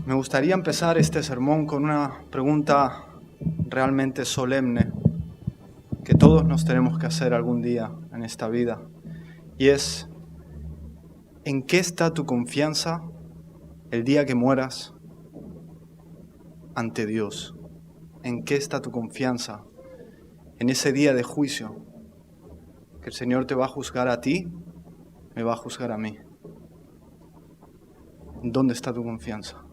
Me gustaría empezar este sermón con una pregunta realmente solemne que todos nos tenemos que hacer algún día en esta vida. Y es, ¿en qué está tu confianza el día que mueras ante Dios? ¿En qué está tu confianza en ese día de juicio? Que el Señor te va a juzgar a ti, me va a juzgar a mí. ¿Dónde está tu confianza?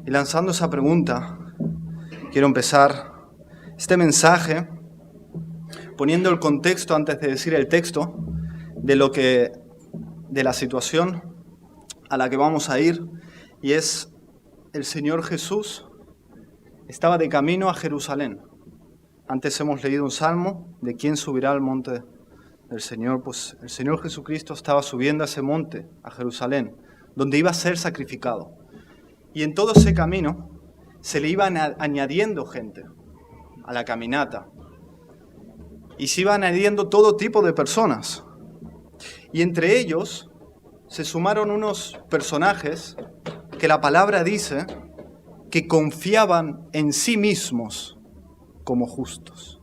Y lanzando esa pregunta, quiero empezar este mensaje poniendo el contexto antes de decir el texto de la situación a la que vamos a ir, y es el Señor Jesús estaba de camino a Jerusalén. Antes hemos leído un salmo de quién subirá al monte del Señor. Pues el Señor Jesucristo estaba subiendo a ese monte, a Jerusalén, donde iba a ser sacrificado. Y en todo ese camino se le iban añadiendo gente a la caminata. Y se iban añadiendo todo tipo de personas. Y entre ellos se sumaron unos personajes que la palabra dice que confiaban en sí mismos como justos.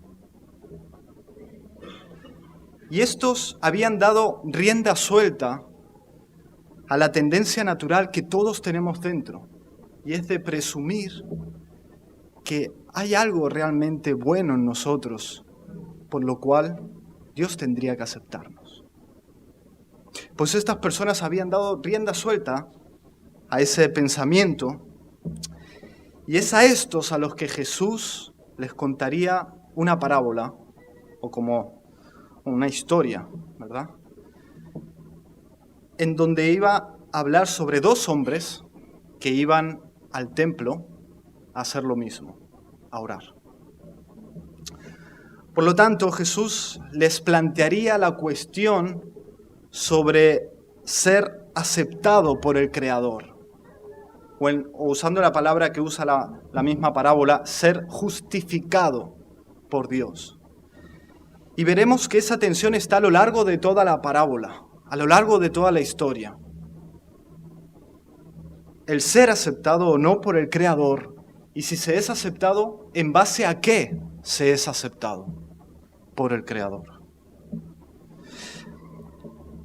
Y estos habían dado rienda suelta a la tendencia natural que todos tenemos dentro, y es de presumir que hay algo realmente bueno en nosotros, por lo cual Dios tendría que aceptarnos. Pues estas personas habían dado rienda suelta a ese pensamiento, y es a estos a los que Jesús les contaría una parábola, o como una historia, ¿verdad? En donde iba a hablar sobre dos hombres que iban al templo a hacer lo mismo, a orar. Por lo tanto, Jesús les plantearía la cuestión sobre ser aceptado por el Creador, o usando la palabra que usa la misma parábola, ser justificado por Dios. Y veremos que esa tensión está a lo largo de toda la parábola, a lo largo de toda la historia. El ser aceptado o no por el Creador, y si se es aceptado, ¿en base a qué se es aceptado por el Creador?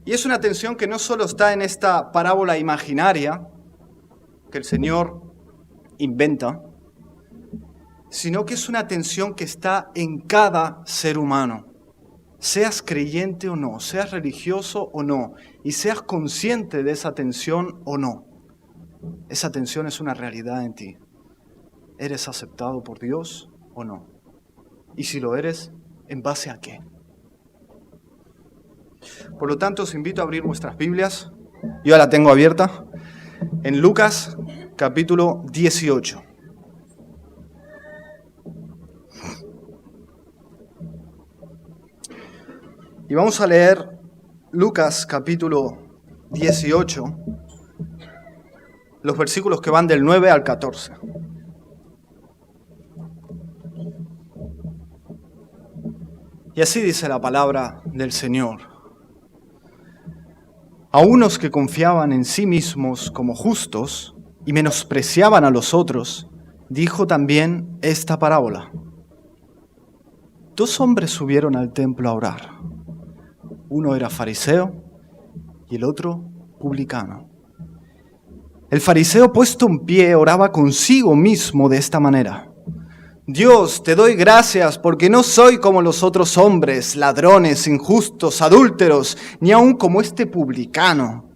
Y es una tensión que no solo está en esta parábola imaginaria que el Señor inventa, sino que es una tensión que está en cada ser humano. Seas creyente o no, seas religioso o no, y seas consciente de esa tensión o no. Esa tensión es una realidad en ti. ¿Eres aceptado por Dios o no? Y si lo eres, ¿en base a qué? Por lo tanto, os invito a abrir vuestras Biblias. Yo ya la tengo abierta. En Lucas, capítulo 18. Y vamos a leer Lucas, capítulo 18, los versículos que van del 9 al 14. Y así dice la palabra del Señor. A unos que confiaban en sí mismos como justos y menospreciaban a los otros, dijo también esta parábola. Dos hombres subieron al templo a orar. Uno era fariseo y el otro publicano. El fariseo, puesto en pie, oraba consigo mismo de esta manera. Dios, te doy gracias porque no soy como los otros hombres, ladrones, injustos, adúlteros, ni aun como este publicano.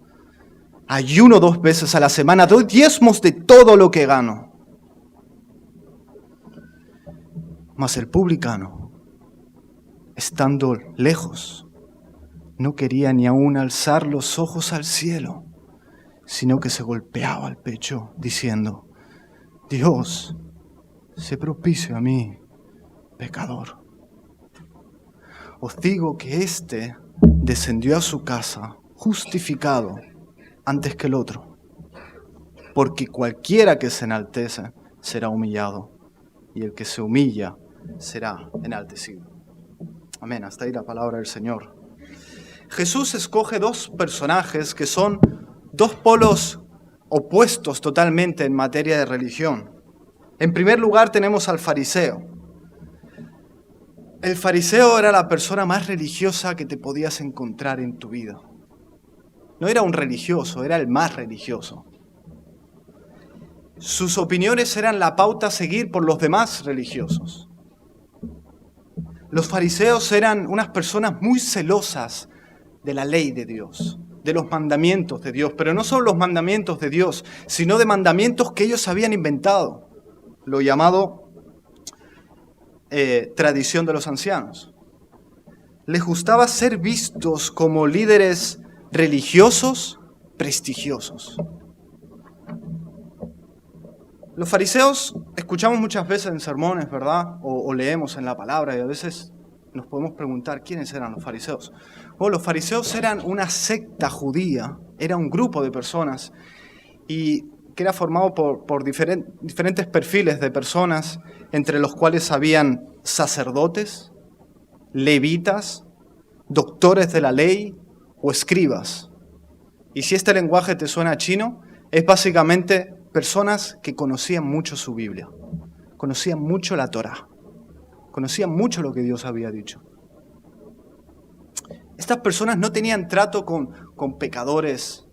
Ayuno 2 veces a la semana, doy diezmos de todo lo que gano. Mas el publicano, estando lejos, no quería ni aún alzar los ojos al cielo, sino que se golpeaba el pecho, diciendo, Dios, sé propicio a mí, pecador. Os digo que éste descendió a su casa justificado antes que el otro, porque cualquiera que se enaltece será humillado, y el que se humilla será enaltecido. Amén. Hasta ahí la palabra del Señor. Jesús escoge dos personajes que son dos polos opuestos totalmente en materia de religión. En primer lugar tenemos al fariseo. El fariseo era la persona más religiosa que te podías encontrar en tu vida. No era un religioso, era el más religioso. Sus opiniones eran la pauta a seguir por los demás religiosos. Los fariseos eran unas personas muy celosas de la ley de Dios, de los mandamientos de Dios, pero no solo los mandamientos de Dios, sino de mandamientos que ellos habían inventado, lo llamado tradición de los ancianos. Les gustaba ser vistos como líderes religiosos prestigiosos. Los fariseos escuchamos muchas veces en sermones, ¿verdad? O leemos en la palabra y a veces nos podemos preguntar quiénes eran los fariseos. Los fariseos eran una secta judía, era un grupo de personas y que era formado por diferentes perfiles de personas, entre los cuales habían sacerdotes, levitas, doctores de la ley o escribas. Y si este lenguaje te suena chino, es básicamente personas que conocían mucho su Biblia, conocían mucho la Torá, conocían mucho lo que Dios había dicho. Estas personas no tenían trato con pecadores,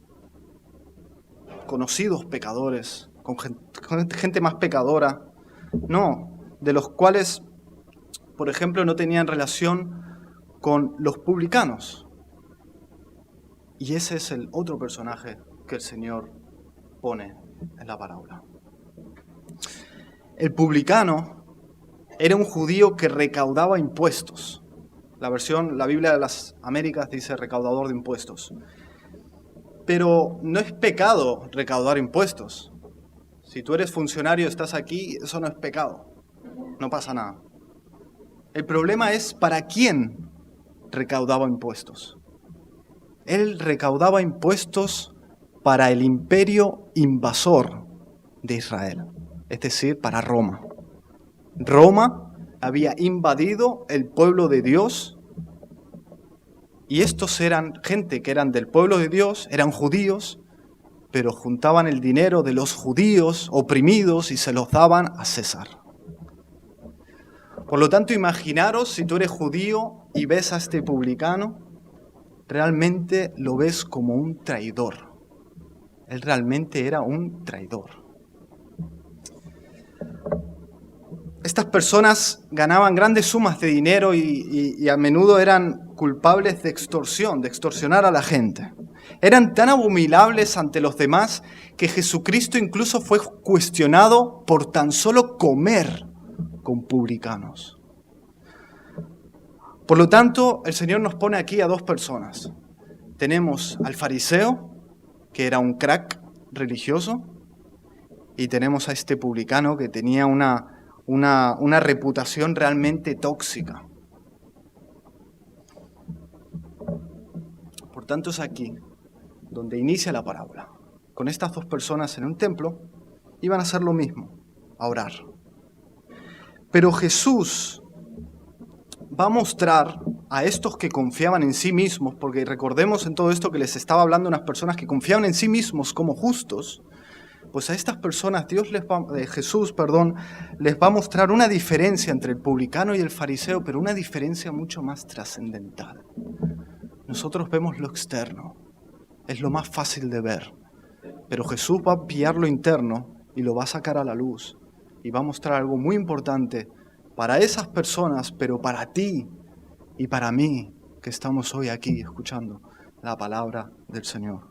conocidos pecadores, con gente más pecadora, no, de los cuales, por ejemplo, no tenían relación con los publicanos. Y ese es el otro personaje que el Señor pone en la parábola. El publicano era un judío que recaudaba impuestos. La Biblia de las Américas dice recaudador de impuestos. Pero no es pecado recaudar impuestos. Si tú eres funcionario y estás aquí, eso no es pecado. No pasa nada. El problema es para quién recaudaba impuestos. Él recaudaba impuestos para el imperio invasor de Israel, es decir, para Roma. Roma había invadido el pueblo de Dios y estos eran gente que eran del pueblo de Dios, eran judíos, pero juntaban el dinero de los judíos oprimidos y se los daban a César. Por lo tanto, imaginaros si tú eres judío y ves a este publicano, realmente lo ves como un traidor. Él realmente era un traidor. Estas personas ganaban grandes sumas de dinero y a menudo eran culpables de extorsión, de extorsionar a la gente. Eran tan abominables ante los demás que Jesucristo incluso fue cuestionado por tan solo comer con publicanos. Por lo tanto, el Señor nos pone aquí a dos personas. Tenemos al fariseo, que era un crack religioso, y tenemos a este publicano que tenía una reputación realmente tóxica. Por tanto, es aquí donde inicia la parábola. Con estas dos personas en un templo, iban a hacer lo mismo, a orar. Pero Jesús va a mostrar a estos que confiaban en sí mismos, porque recordemos en todo esto que les estaba hablando unas personas que confiaban en sí mismos como justos, pues a estas personas Jesús les va a mostrar una diferencia entre el publicano y el fariseo, pero una diferencia mucho más trascendental. Nosotros vemos lo externo, es lo más fácil de ver, pero Jesús va a pillar lo interno y lo va a sacar a la luz y va a mostrar algo muy importante para esas personas, pero para ti y para mí que estamos hoy aquí escuchando la palabra del Señor.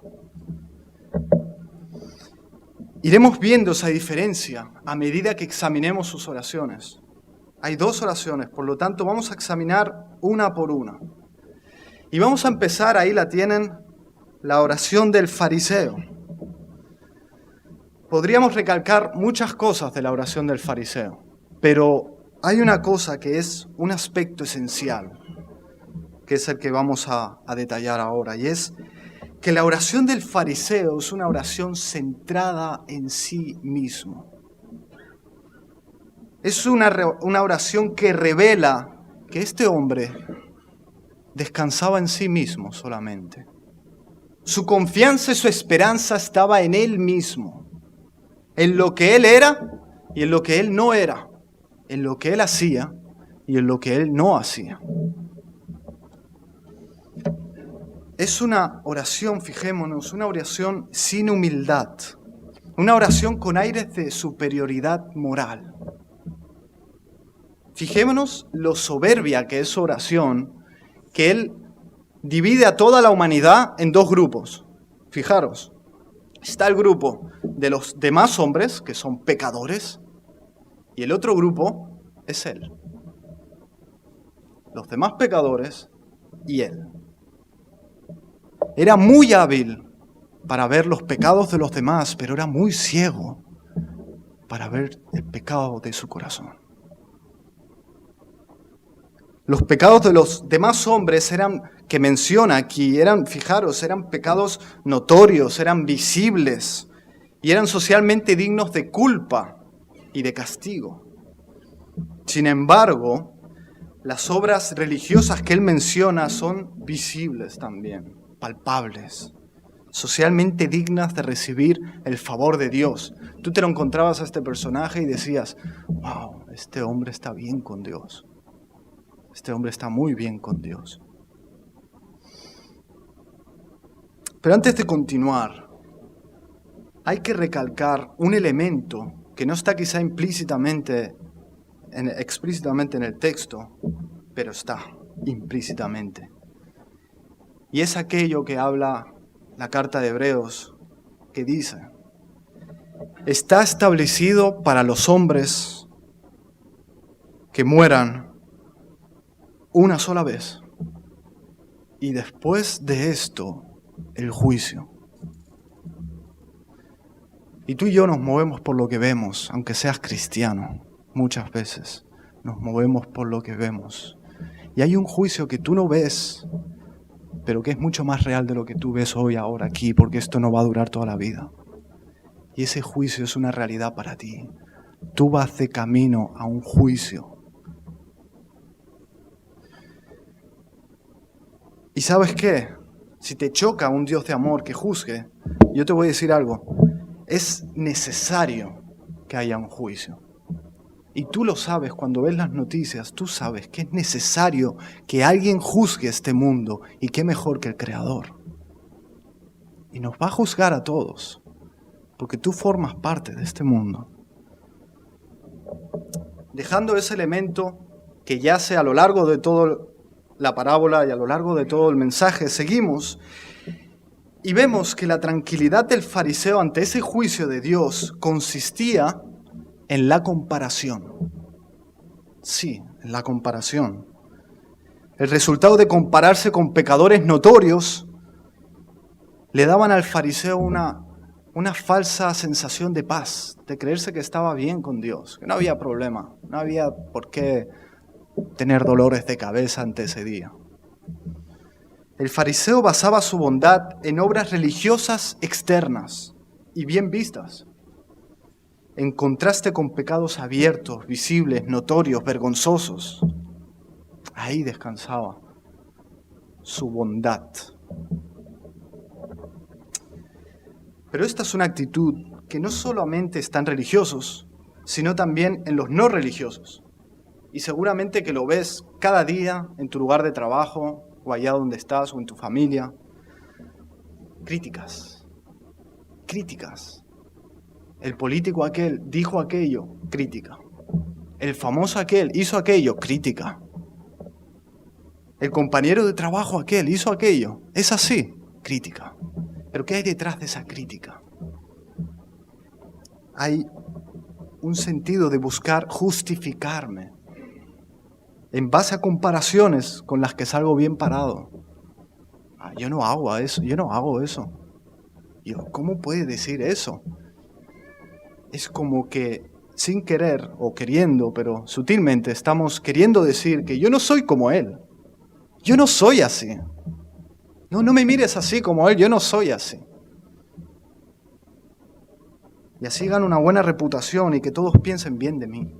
Iremos viendo esa diferencia a medida que examinemos sus oraciones. Hay dos oraciones, por lo tanto vamos a examinar una por una. Y vamos a empezar, ahí la tienen, la oración del fariseo. Podríamos recalcar muchas cosas de la oración del fariseo, pero hay una cosa que es un aspecto esencial, que es el que vamos a detallar ahora, y es que la oración del fariseo es una oración centrada en sí mismo. Es una oración que revela que este hombre descansaba en sí mismo solamente. Su confianza y su esperanza estaba en Él mismo, en lo que Él era y en lo que Él no era, en lo que Él hacía y en lo que Él no hacía. Es una oración, fijémonos, una oración sin humildad, una oración con aires de superioridad moral. Fijémonos lo soberbia que es su oración, que Él divide a toda la humanidad en dos grupos. Fijaros, está el grupo de los demás hombres, que son pecadores, y el otro grupo es Él. Los demás pecadores y Él. Era muy hábil para ver los pecados de los demás, pero era muy ciego para ver el pecado de su corazón. Los pecados de los demás hombres que menciona aquí, fijaros, eran pecados notorios, eran visibles y eran socialmente dignos de culpa y de castigo. Sin embargo, las obras religiosas que él menciona son visibles también, palpables, socialmente dignas de recibir el favor de Dios. Tú te lo encontrabas a este personaje y decías, wow, este hombre está bien con Dios. Este hombre está muy bien con Dios. Pero antes de continuar, hay que recalcar un elemento que no está quizá explícitamente en el texto, pero está implícitamente. Y es aquello que habla la carta de Hebreos, que dice, está establecido para los hombres que mueran una sola vez, y después de esto, el juicio. Y tú y yo nos movemos por lo que vemos, aunque seas cristiano, muchas veces nos movemos por lo que vemos. Y hay un juicio que tú no ves, pero que es mucho más real de lo que tú ves hoy, ahora, aquí, porque esto no va a durar toda la vida. Y ese juicio es una realidad para ti. Tú vas de camino a un juicio. ¿Y sabes qué? Si te choca un Dios de amor que juzgue, yo te voy a decir algo. Es necesario que haya un juicio. Y tú lo sabes cuando ves las noticias, tú sabes que es necesario que alguien juzgue este mundo. Y qué mejor que el Creador. Y nos va a juzgar a todos, porque tú formas parte de este mundo. Dejando ese elemento que yace a lo largo de toda la parábola y a lo largo de todo el mensaje, seguimos y vemos que la tranquilidad del fariseo ante ese juicio de Dios consistía en la comparación. Sí, en la comparación. El resultado de compararse con pecadores notorios le daban al fariseo una falsa sensación de paz, de creerse que estaba bien con Dios, que no había problema, no había por qué tener dolores de cabeza ante ese día. El fariseo basaba su bondad en obras religiosas externas y bien vistas, en contraste con pecados abiertos, visibles, notorios, vergonzosos. Ahí descansaba su bondad. Pero esta es una actitud que no solamente está en religiosos, sino también en los no religiosos. Y seguramente que lo ves cada día en tu lugar de trabajo, o allá donde estás, o en tu familia. Críticas. El político aquel dijo aquello, crítica. El famoso aquel hizo aquello, crítica. El compañero de trabajo aquel hizo aquello. Es así, crítica. Pero ¿qué hay detrás de esa crítica? Hay un sentido de buscar justificarme en base a comparaciones con las que salgo bien parado. Yo no hago eso. ¿Cómo puede decir eso? Es como que sin querer o queriendo, pero sutilmente estamos queriendo decir que yo no soy como él. Yo no soy así. No me mires así como él, yo no soy así. Y así gano una buena reputación y que todos piensen bien de mí.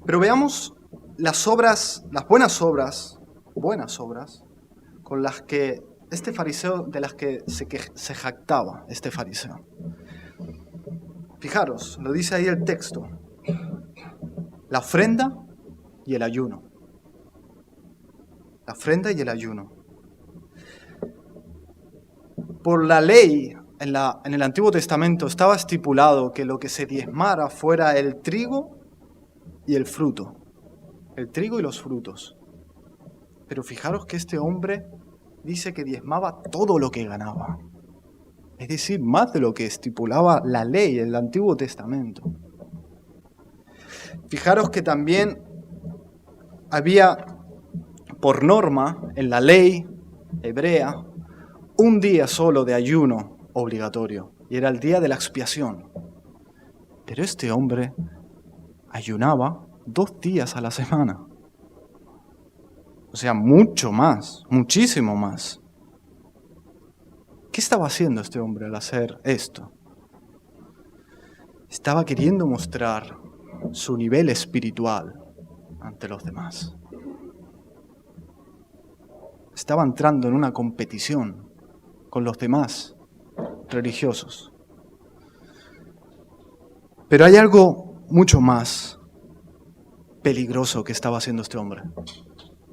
Pero veamos las buenas obras, con las que este fariseo, de las que se jactaba este fariseo. Fijaros, lo dice ahí el texto. La ofrenda y el ayuno. La ofrenda y el ayuno. Por la ley, en el Antiguo Testamento estaba estipulado que lo que se diezmara fuera el trigo y el fruto. El trigo y los frutos. Pero fijaros que este hombre dice que diezmaba todo lo que ganaba. Es decir, más de lo que estipulaba la ley en el Antiguo Testamento. Fijaros que también había, por norma, en la ley hebrea, un día solo de ayuno obligatorio, y era el día de la expiación. Pero este hombre ayunaba 2 días a la semana. O sea, mucho más, muchísimo más. ¿Qué estaba haciendo este hombre al hacer esto? Estaba queriendo mostrar su nivel espiritual ante los demás. Estaba entrando en una competición con los demás religiosos. Pero hay algo mucho más peligroso que estaba haciendo este hombre.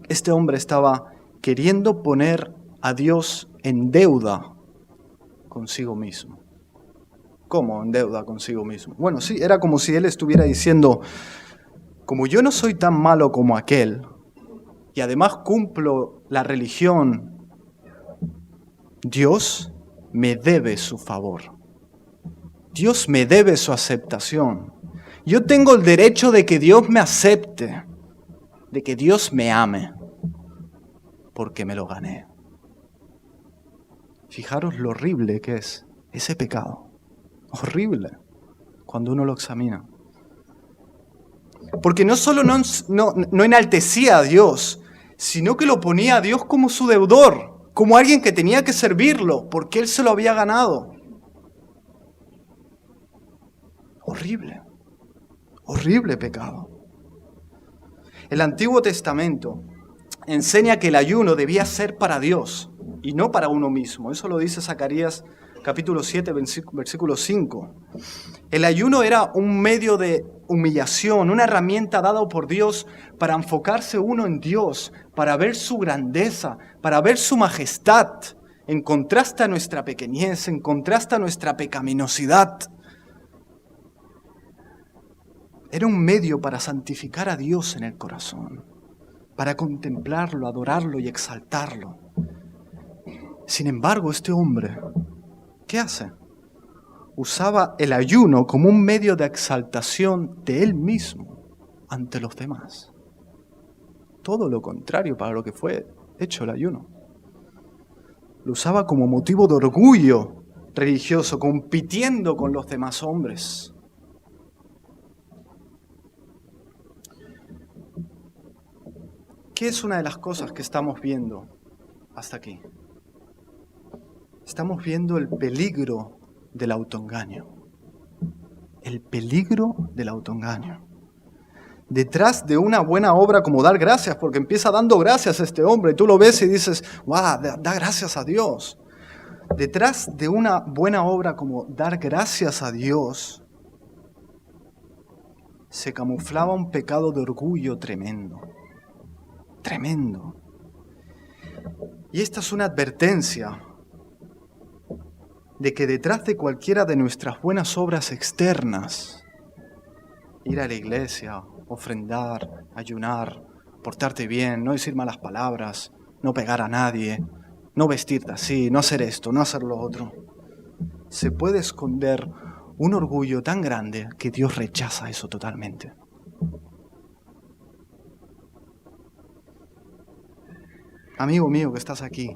Este hombre estaba queriendo poner a Dios en deuda consigo mismo. ¿Cómo en deuda consigo mismo? Bueno, sí, era como si él estuviera diciendo, como yo no soy tan malo como aquel, y además cumplo la religión, Dios me debe su favor. Dios me debe su aceptación. Yo tengo el derecho de que Dios me acepte, de que Dios me ame, porque me lo gané. Fijaros lo horrible que es ese pecado. Horrible, cuando uno lo examina. Porque no solo no enaltecía a Dios, sino que lo ponía a Dios como su deudor, como alguien que tenía que servirlo, porque Él se lo había ganado. Horrible, horrible pecado. El Antiguo Testamento enseña que el ayuno debía ser para Dios y no para uno mismo. Eso lo dice Zacarías capítulo 7, versículo 5. El ayuno era un medio de humillación, una herramienta dada por Dios para enfocarse uno en Dios, para ver su grandeza, para ver su majestad, en contraste a nuestra pequeñez, en contraste a nuestra pecaminosidad. Era un medio para santificar a Dios en el corazón, para contemplarlo, adorarlo y exaltarlo. Sin embargo, este hombre, ¿qué hace? Usaba el ayuno como un medio de exaltación de él mismo ante los demás. Todo lo contrario para lo que fue hecho el ayuno. Lo usaba como motivo de orgullo religioso, compitiendo con los demás hombres. ¿Qué es una de las cosas que estamos viendo hasta aquí? Estamos viendo el peligro del autoengaño. El peligro del autoengaño. Detrás de una buena obra como dar gracias, porque empieza dando gracias a este hombre, y tú lo ves y dices, ¡wow! Da gracias a Dios. Detrás de una buena obra como dar gracias a Dios, se camuflaba un pecado de orgullo tremendo. Tremendo. Y esta es una advertencia de que detrás de cualquiera de nuestras buenas obras externas, ir a la iglesia, ofrendar, ayunar, portarte bien, no decir malas palabras, no pegar a nadie, no vestirte así, no hacer esto, no hacer lo otro, se puede esconder un orgullo tan grande que Dios rechaza eso totalmente. Amigo mío que estás aquí,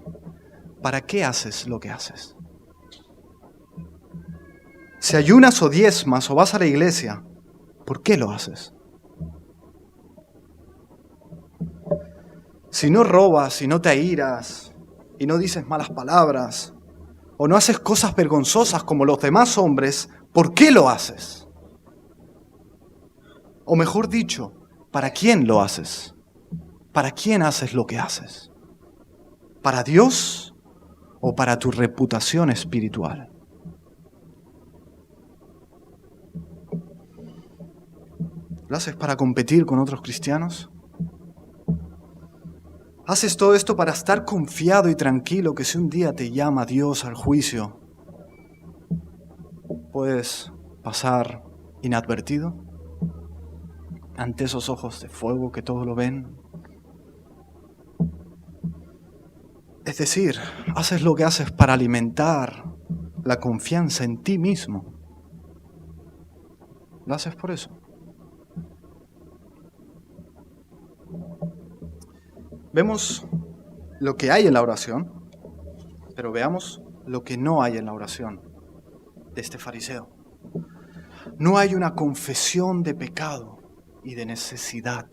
¿para qué haces lo que haces? Si ayunas o diezmas o vas a la iglesia, ¿por qué lo haces? Si no robas, si no te airas y no dices malas palabras o no haces cosas vergonzosas como los demás hombres, ¿por qué lo haces? O mejor dicho, ¿para quién lo haces? ¿Para quién haces lo que haces? ¿Para Dios o para tu reputación espiritual? ¿Lo haces para competir con otros cristianos? ¿Haces todo esto para estar confiado y tranquilo que si un día te llama Dios al juicio, puedes pasar inadvertido ante esos ojos de fuego que todo lo ven? Es decir, haces lo que haces para alimentar la confianza en ti mismo. ¿Lo haces por eso? Vemos lo que hay en la oración, pero veamos lo que no hay en la oración de este fariseo. No hay una confesión de pecado y de necesidad,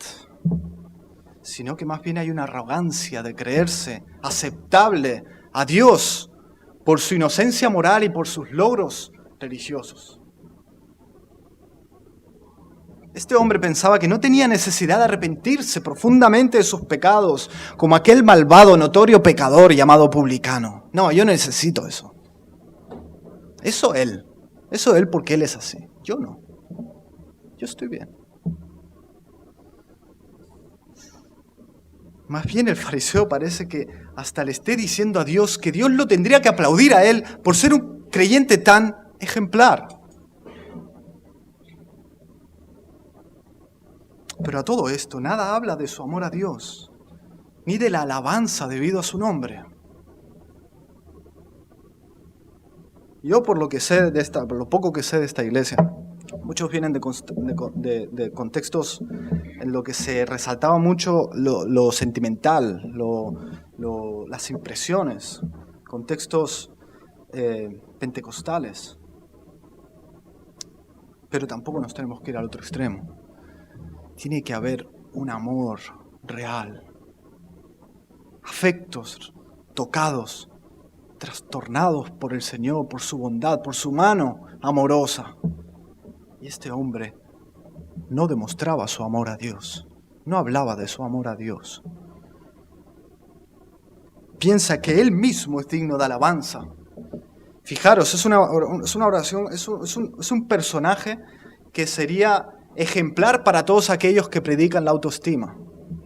sino que más bien hay una arrogancia de creerse aceptable a Dios por su inocencia moral y por sus logros religiosos. Este hombre pensaba que no tenía necesidad de arrepentirse profundamente de sus pecados, como aquel malvado, notorio pecador llamado publicano. No, yo necesito eso. Eso él porque él es así. Yo no. Yo estoy bien. Más bien el fariseo parece que hasta le esté diciendo a Dios que Dios lo tendría que aplaudir a él por ser un creyente tan ejemplar. Pero a todo esto, nada habla de su amor a Dios, ni de la alabanza debido a su nombre. Yo, por lo poco que sé de esta iglesia, muchos vienen de contextos en lo que se resaltaba mucho lo sentimental, las impresiones, contextos pentecostales. Pero tampoco nos tenemos que ir al otro extremo. Tiene que haber un amor real, afectos tocados, trastornados por el Señor, por su bondad, por su mano amorosa. Y este hombre no demostraba su amor a Dios, no hablaba de su amor a Dios. Piensa que él mismo es digno de alabanza. Fijaros, es una oración, es un personaje que sería ejemplar para todos aquellos que predican la autoestima.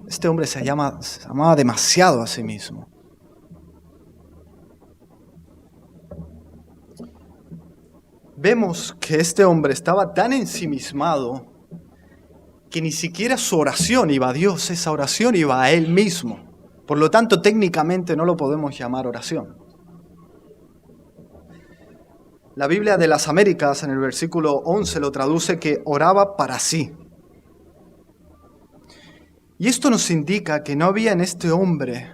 Este hombre se amaba demasiado a sí mismo. Vemos que este hombre estaba tan ensimismado que ni siquiera su oración iba a Dios, esa oración iba a él mismo. Por lo tanto, técnicamente no lo podemos llamar oración. La Biblia de las Américas, en el versículo 11, lo traduce que oraba para sí. Y esto nos indica que no había en este hombre,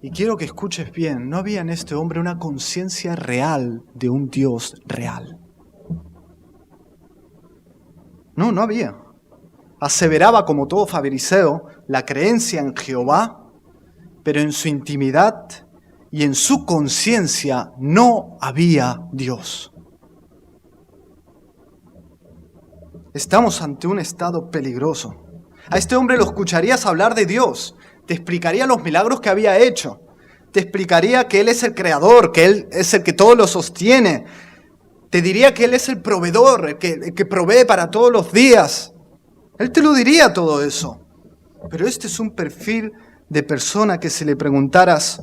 y quiero que escuches bien, no había en este hombre una conciencia real de un Dios real. No había. Aseveraba, como todo fariseo, la creencia en Jehová, pero en su intimidad y en su conciencia no había Dios. Estamos ante un estado peligroso. A este hombre lo escucharías hablar de Dios, te explicaría los milagros que había hecho, te explicaría que Él es el creador, que Él es el que todo lo sostiene, te diría que Él es el proveedor, el que provee para todos los días. Él te lo diría todo eso. Pero este es un perfil de persona que si le preguntaras,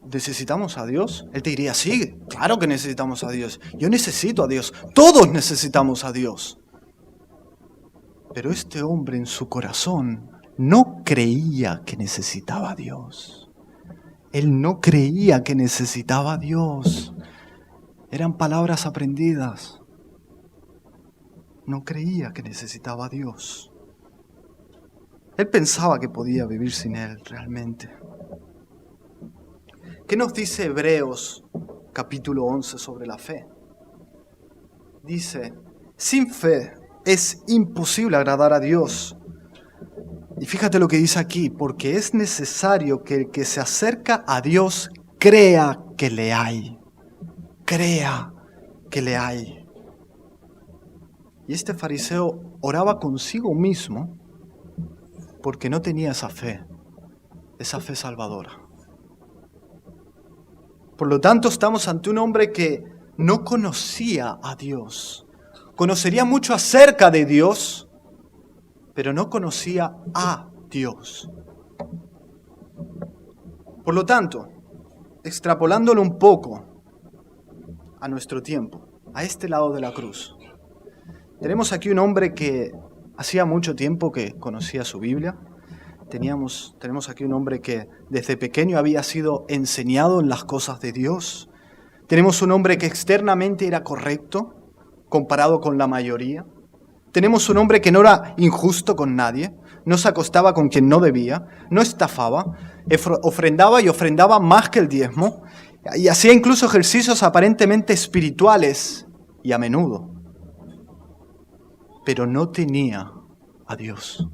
¿necesitamos a Dios? Él te diría, sí, claro que necesitamos a Dios. Yo necesito a Dios. Todos necesitamos a Dios. Pero este hombre en su corazón no creía que necesitaba a Dios. Él no creía que necesitaba a Dios. Eran palabras aprendidas. No creía que necesitaba a Dios. Él pensaba que podía vivir sin Él realmente. ¿Qué nos dice Hebreos capítulo 11 sobre la fe? Dice, sin fe es imposible agradar a Dios. Y fíjate lo que dice aquí, porque es necesario que el que se acerca a Dios crea que le hay. Crea que le hay. Y este fariseo oraba consigo mismo porque no tenía esa fe. esa fe salvadora. Por lo tanto, estamos ante un hombre que no conocía a Dios. Conocería mucho acerca de Dios, pero no conocía a Dios. Por lo tanto, extrapolándolo un poco a nuestro tiempo, a este lado de la cruz, tenemos aquí un hombre que hacía mucho tiempo que conocía su Biblia. Tenemos aquí un hombre que desde pequeño había sido enseñado en las cosas de Dios. Tenemos un hombre que externamente era correcto comparado con la mayoría. Tenemos un hombre que no era injusto con nadie, no se acostaba con quien no debía, no estafaba, ofrendaba y ofrendaba más que el diezmo y hacía incluso ejercicios aparentemente espirituales y a menudo. Pero no tenía a Dios.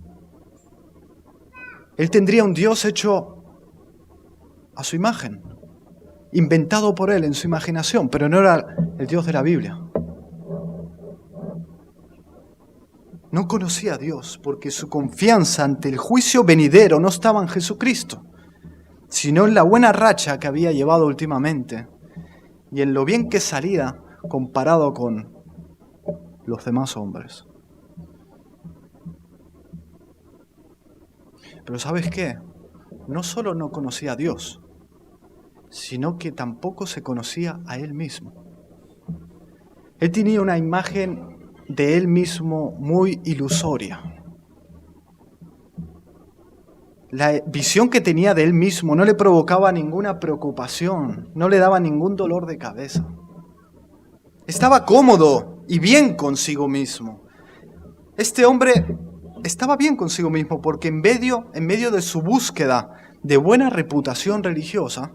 Él tendría un Dios hecho a su imagen, inventado por él en su imaginación, pero no era el Dios de la Biblia. No conocía a Dios porque su confianza ante el juicio venidero no estaba en Jesucristo, sino en la buena racha que había llevado últimamente y en lo bien que salía comparado con los demás hombres. Pero ¿sabes qué? No solo no conocía a Dios, sino que tampoco se conocía a él mismo. Él tenía una imagen de él mismo muy ilusoria. La visión que tenía de él mismo no le provocaba ninguna preocupación, no le daba ningún dolor de cabeza. Estaba cómodo y bien consigo mismo. Este hombre estaba bien consigo mismo porque en medio de su búsqueda de buena reputación religiosa,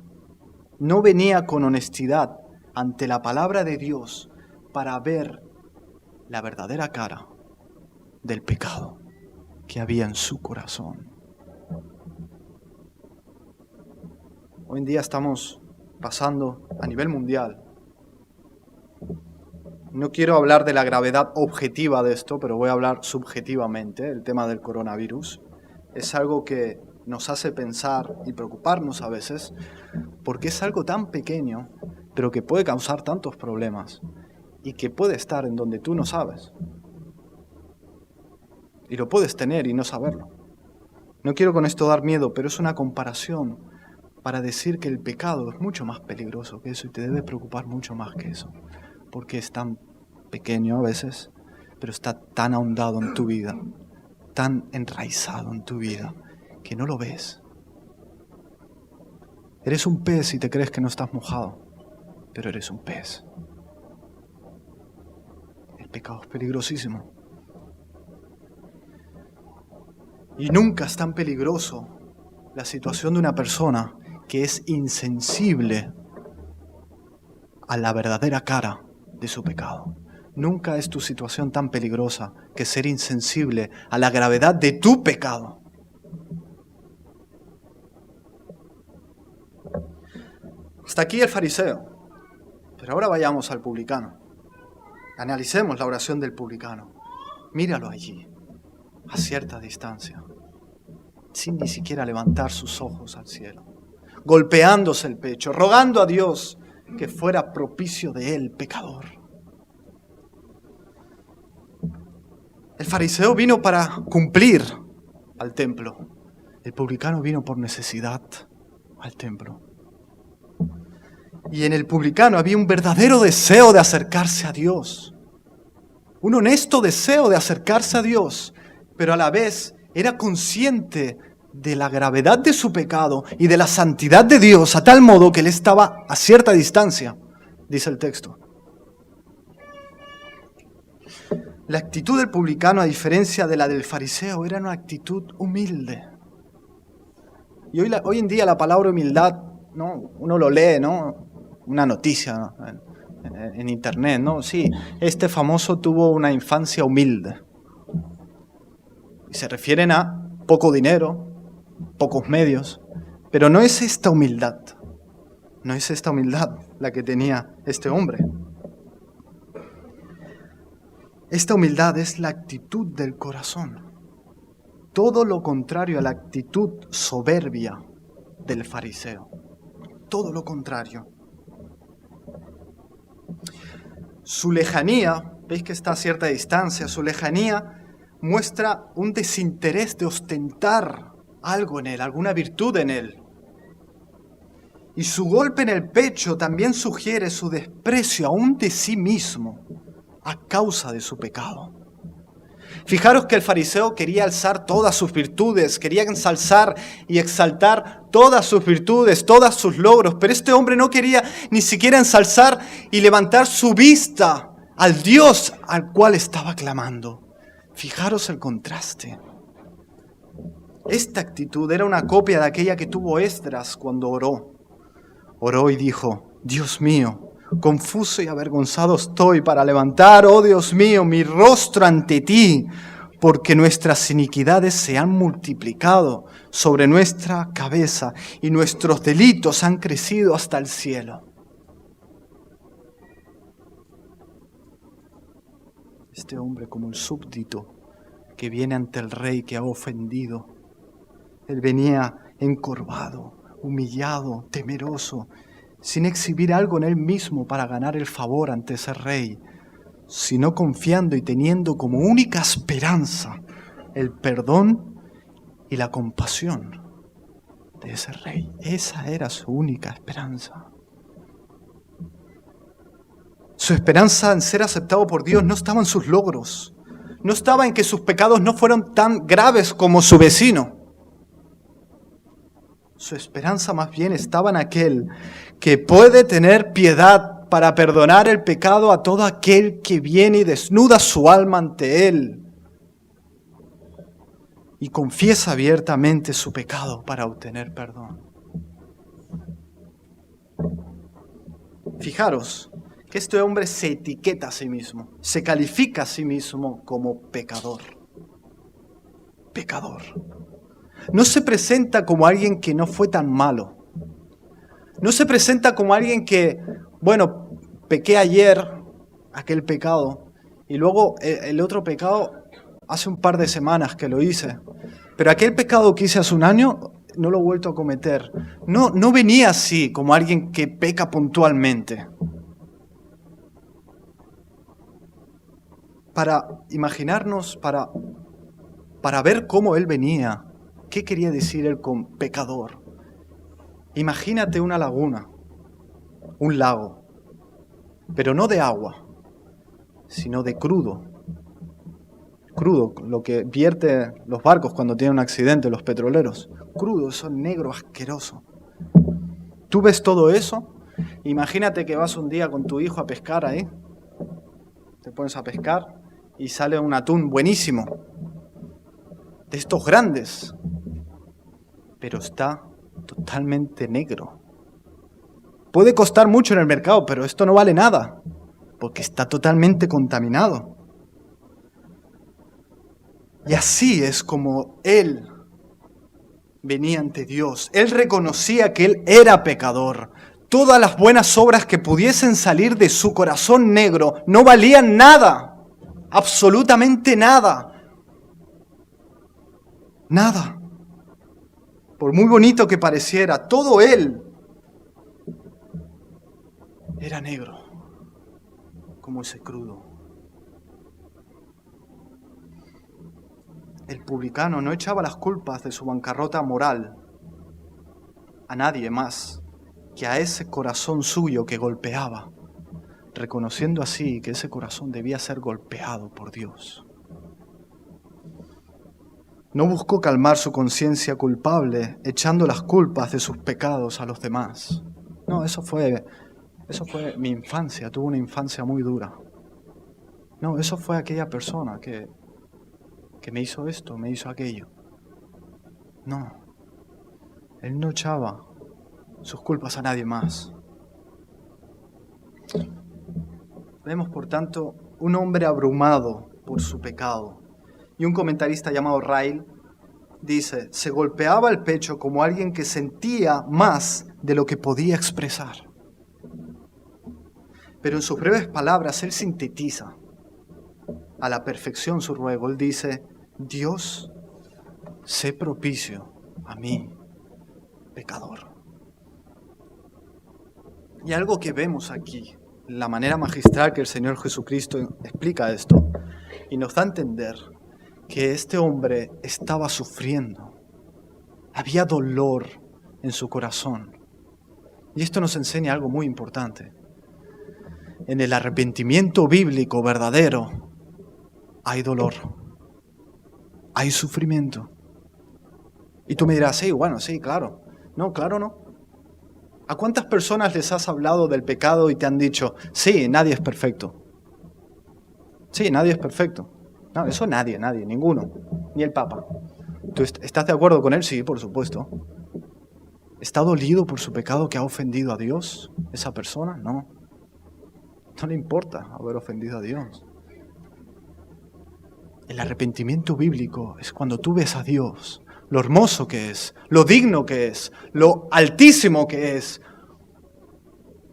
no venía con honestidad ante la palabra de Dios para ver la verdadera cara del pecado que había en su corazón. Hoy en día estamos pasando a nivel mundial. No quiero hablar de la gravedad objetiva de esto, pero voy a hablar subjetivamente. El tema del coronavirus es algo que nos hace pensar y preocuparnos a veces, porque es algo tan pequeño, pero que puede causar tantos problemas y que puede estar en donde tú no sabes. Y lo puedes tener y no saberlo. No quiero con esto dar miedo, pero es una comparación para decir que el pecado es mucho más peligroso que eso y te debe preocupar mucho más que eso. Porque es tan pequeño a veces, pero está tan ahondado en tu vida, tan enraizado en tu vida, que no lo ves. Eres un pez y te crees que no estás mojado, pero eres un pez. El pecado es peligrosísimo. Y nunca es tan peligroso la situación de una persona que es insensible a la verdadera cara de su pecado. Nunca es tu situación tan peligrosa que ser insensible a la gravedad de tu pecado. Hasta aquí el fariseo. Pero ahora vayamos al publicano. Analicemos la oración del publicano. Míralo allí, a cierta distancia, sin ni siquiera levantar sus ojos al cielo, golpeándose el pecho, rogando a Dios que fuera propicio de él, pecador. El fariseo vino para cumplir al templo. El publicano vino por necesidad al templo. Y en el publicano había un verdadero deseo de acercarse a Dios. Un honesto deseo de acercarse a Dios, pero a la vez era consciente de la gravedad de su pecado y de la santidad de Dios, a tal modo que él estaba a cierta distancia, dice el texto. La actitud del publicano, a diferencia de la del fariseo, era una actitud humilde. Y hoy en día la palabra humildad, ¿no? Uno lo lee, ¿no? Una noticia, ¿no? En internet, ¿no? Sí, este famoso tuvo una infancia humilde. Y se refieren a poco dinero, pocos medios, pero no es esta humildad. No es esta humildad la que tenía este hombre. Esta humildad es la actitud del corazón. Todo lo contrario a la actitud soberbia del fariseo. Todo lo contrario. Su lejanía, veis que está a cierta distancia, su lejanía muestra un desinterés de ostentar algo en él, alguna virtud en él. Y su golpe en el pecho también sugiere su desprecio aún de sí mismo a causa de su pecado. Fijaros que el fariseo quería alzar todas sus virtudes, quería ensalzar y exaltar todas sus virtudes, todos sus logros, pero este hombre no quería ni siquiera ensalzar y levantar su vista al Dios al cual estaba clamando. Fijaros el contraste. Esta actitud era una copia de aquella que tuvo Esdras cuando oró. Oró y dijo: Dios mío, confuso y avergonzado estoy para levantar, oh Dios mío, mi rostro ante ti, porque nuestras iniquidades se han multiplicado sobre nuestra cabeza y nuestros delitos han crecido hasta el cielo. Este hombre, como el súbdito que viene ante el rey que ha ofendido, él venía encorvado, humillado, temeroso, sin exhibir algo en él mismo para ganar el favor ante ese rey, sino confiando y teniendo como única esperanza el perdón y la compasión de ese rey. Esa era su única esperanza. Su esperanza en ser aceptado por Dios no estaba en sus logros, no estaba en que sus pecados no fueron tan graves como su vecino. Su esperanza más bien estaba en aquel que puede tener piedad para perdonar el pecado a todo aquel que viene y desnuda su alma ante él y confiesa abiertamente su pecado para obtener perdón. Fijaros que este hombre se etiqueta a sí mismo, se califica a sí mismo como pecador. Pecador. No se presenta como alguien que no fue tan malo. No se presenta como alguien que, bueno, pequé ayer, aquel pecado, y luego el otro pecado hace un par de semanas que lo hice. Pero aquel pecado que hice hace un año no lo he vuelto a cometer. No venía así como alguien que peca puntualmente. Para imaginarnos, para ver cómo él venía. ¿Qué quería decir él con pecador? Imagínate una laguna, un lago, pero no de agua, sino de crudo. Crudo, lo que vierte los barcos cuando tienen un accidente, los petroleros. Crudo, eso negro, asqueroso. Tú ves todo eso, imagínate que vas un día con tu hijo a pescar ahí, te pones a pescar y sale un atún buenísimo, de estos grandes, pero está totalmente negro. Puede costar mucho en el mercado, pero esto no vale nada, porque está totalmente contaminado. Y así es como él venía ante Dios. Él reconocía que él era pecador. Todas las buenas obras que pudiesen salir de su corazón negro no valían nada, absolutamente nada. Nada. Por muy bonito que pareciera, todo él era negro, como ese crudo. El publicano no echaba las culpas de su bancarrota moral a nadie más que a ese corazón suyo que golpeaba, reconociendo así que ese corazón debía ser golpeado por Dios. No buscó calmar su conciencia culpable echando las culpas de sus pecados a los demás. No, eso fue mi infancia, tuve una infancia muy dura. No, eso fue aquella persona que me hizo esto, me hizo aquello. No, él no echaba sus culpas a nadie más. Vemos, por tanto, un hombre abrumado por su pecado. Y un comentarista llamado Ryle dice, se golpeaba el pecho como alguien que sentía más de lo que podía expresar. Pero en sus breves palabras él sintetiza a la perfección su ruego. Él dice, Dios, sé propicio a mí, pecador. Y algo que vemos aquí, la manera magistral que el Señor Jesucristo explica esto, y nos da a entender que este hombre estaba sufriendo. Había dolor en su corazón. Y esto nos enseña algo muy importante. En el arrepentimiento bíblico verdadero hay dolor, hay sufrimiento. Y tú me dirás, sí, bueno, sí, claro. No, claro no. ¿A cuántas personas les has hablado del pecado y te han dicho, sí, nadie es perfecto? Sí, nadie es perfecto. No, eso nadie, ninguno. Ni el Papa. ¿Tú estás de acuerdo con él? Sí, por supuesto. ¿Está dolido por su pecado que ha ofendido a Dios esa persona? No. No le importa haber ofendido a Dios. El arrepentimiento bíblico es cuando tú ves a Dios, lo hermoso que es, lo digno que es, lo altísimo que es,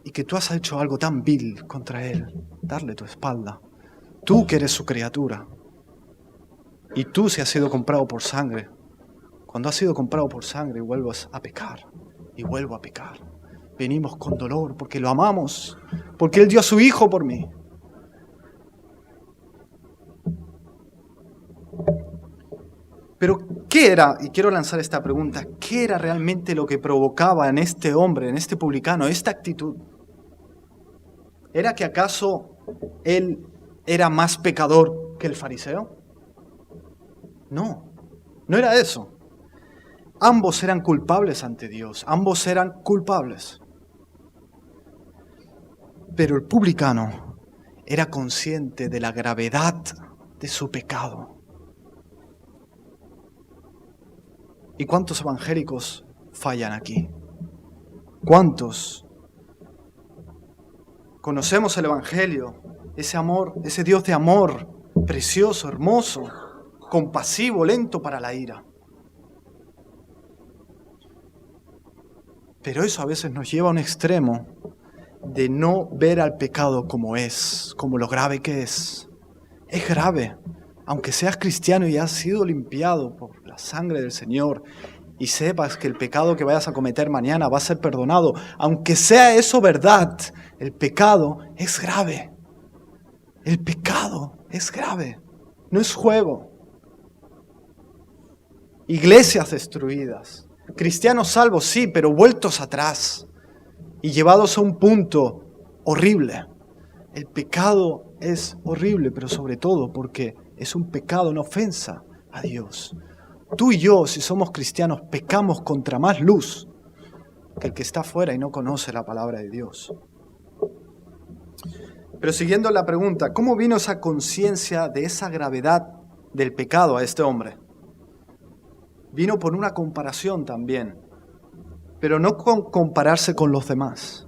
y que tú has hecho algo tan vil contra Él, darle tu espalda. Tú que eres su criatura, y tú si has sido comprado por sangre. Cuando has sido comprado por sangre vuelves a pecar, y vuelvo a pecar. Venimos con dolor porque lo amamos, porque Él dio a su Hijo por mí. Pero, ¿qué era? Y quiero lanzar esta pregunta. ¿Qué era realmente lo que provocaba en este hombre, en este publicano, esta actitud? ¿Era que acaso él era más pecador que el fariseo? No, no era eso. Ambos eran culpables ante Dios, ambos eran culpables. Pero el publicano era consciente de la gravedad de su pecado. ¿Y cuántos evangélicos fallan aquí? ¿Cuántos? Conocemos el Evangelio, ese amor, ese Dios de amor, precioso, hermoso, compasivo, lento para la ira. Pero eso a veces nos lleva a un extremo de no ver al pecado como es, como lo grave que es. Es grave. Aunque seas cristiano y has sido limpiado por la sangre del Señor y sepas que el pecado que vayas a cometer mañana va a ser perdonado, aunque sea eso verdad, el pecado es grave. El pecado es grave. No es juego. Iglesias destruidas. Cristianos salvos, sí, pero vueltos atrás y llevados a un punto horrible. El pecado es horrible, pero sobre todo porque es un pecado, una ofensa a Dios. Tú y yo, si somos cristianos, pecamos contra más luz que el que está afuera y no conoce la palabra de Dios. Pero siguiendo la pregunta, ¿cómo vino esa conciencia de esa gravedad del pecado a este hombre? Vino por una comparación también, pero no con compararse con los demás,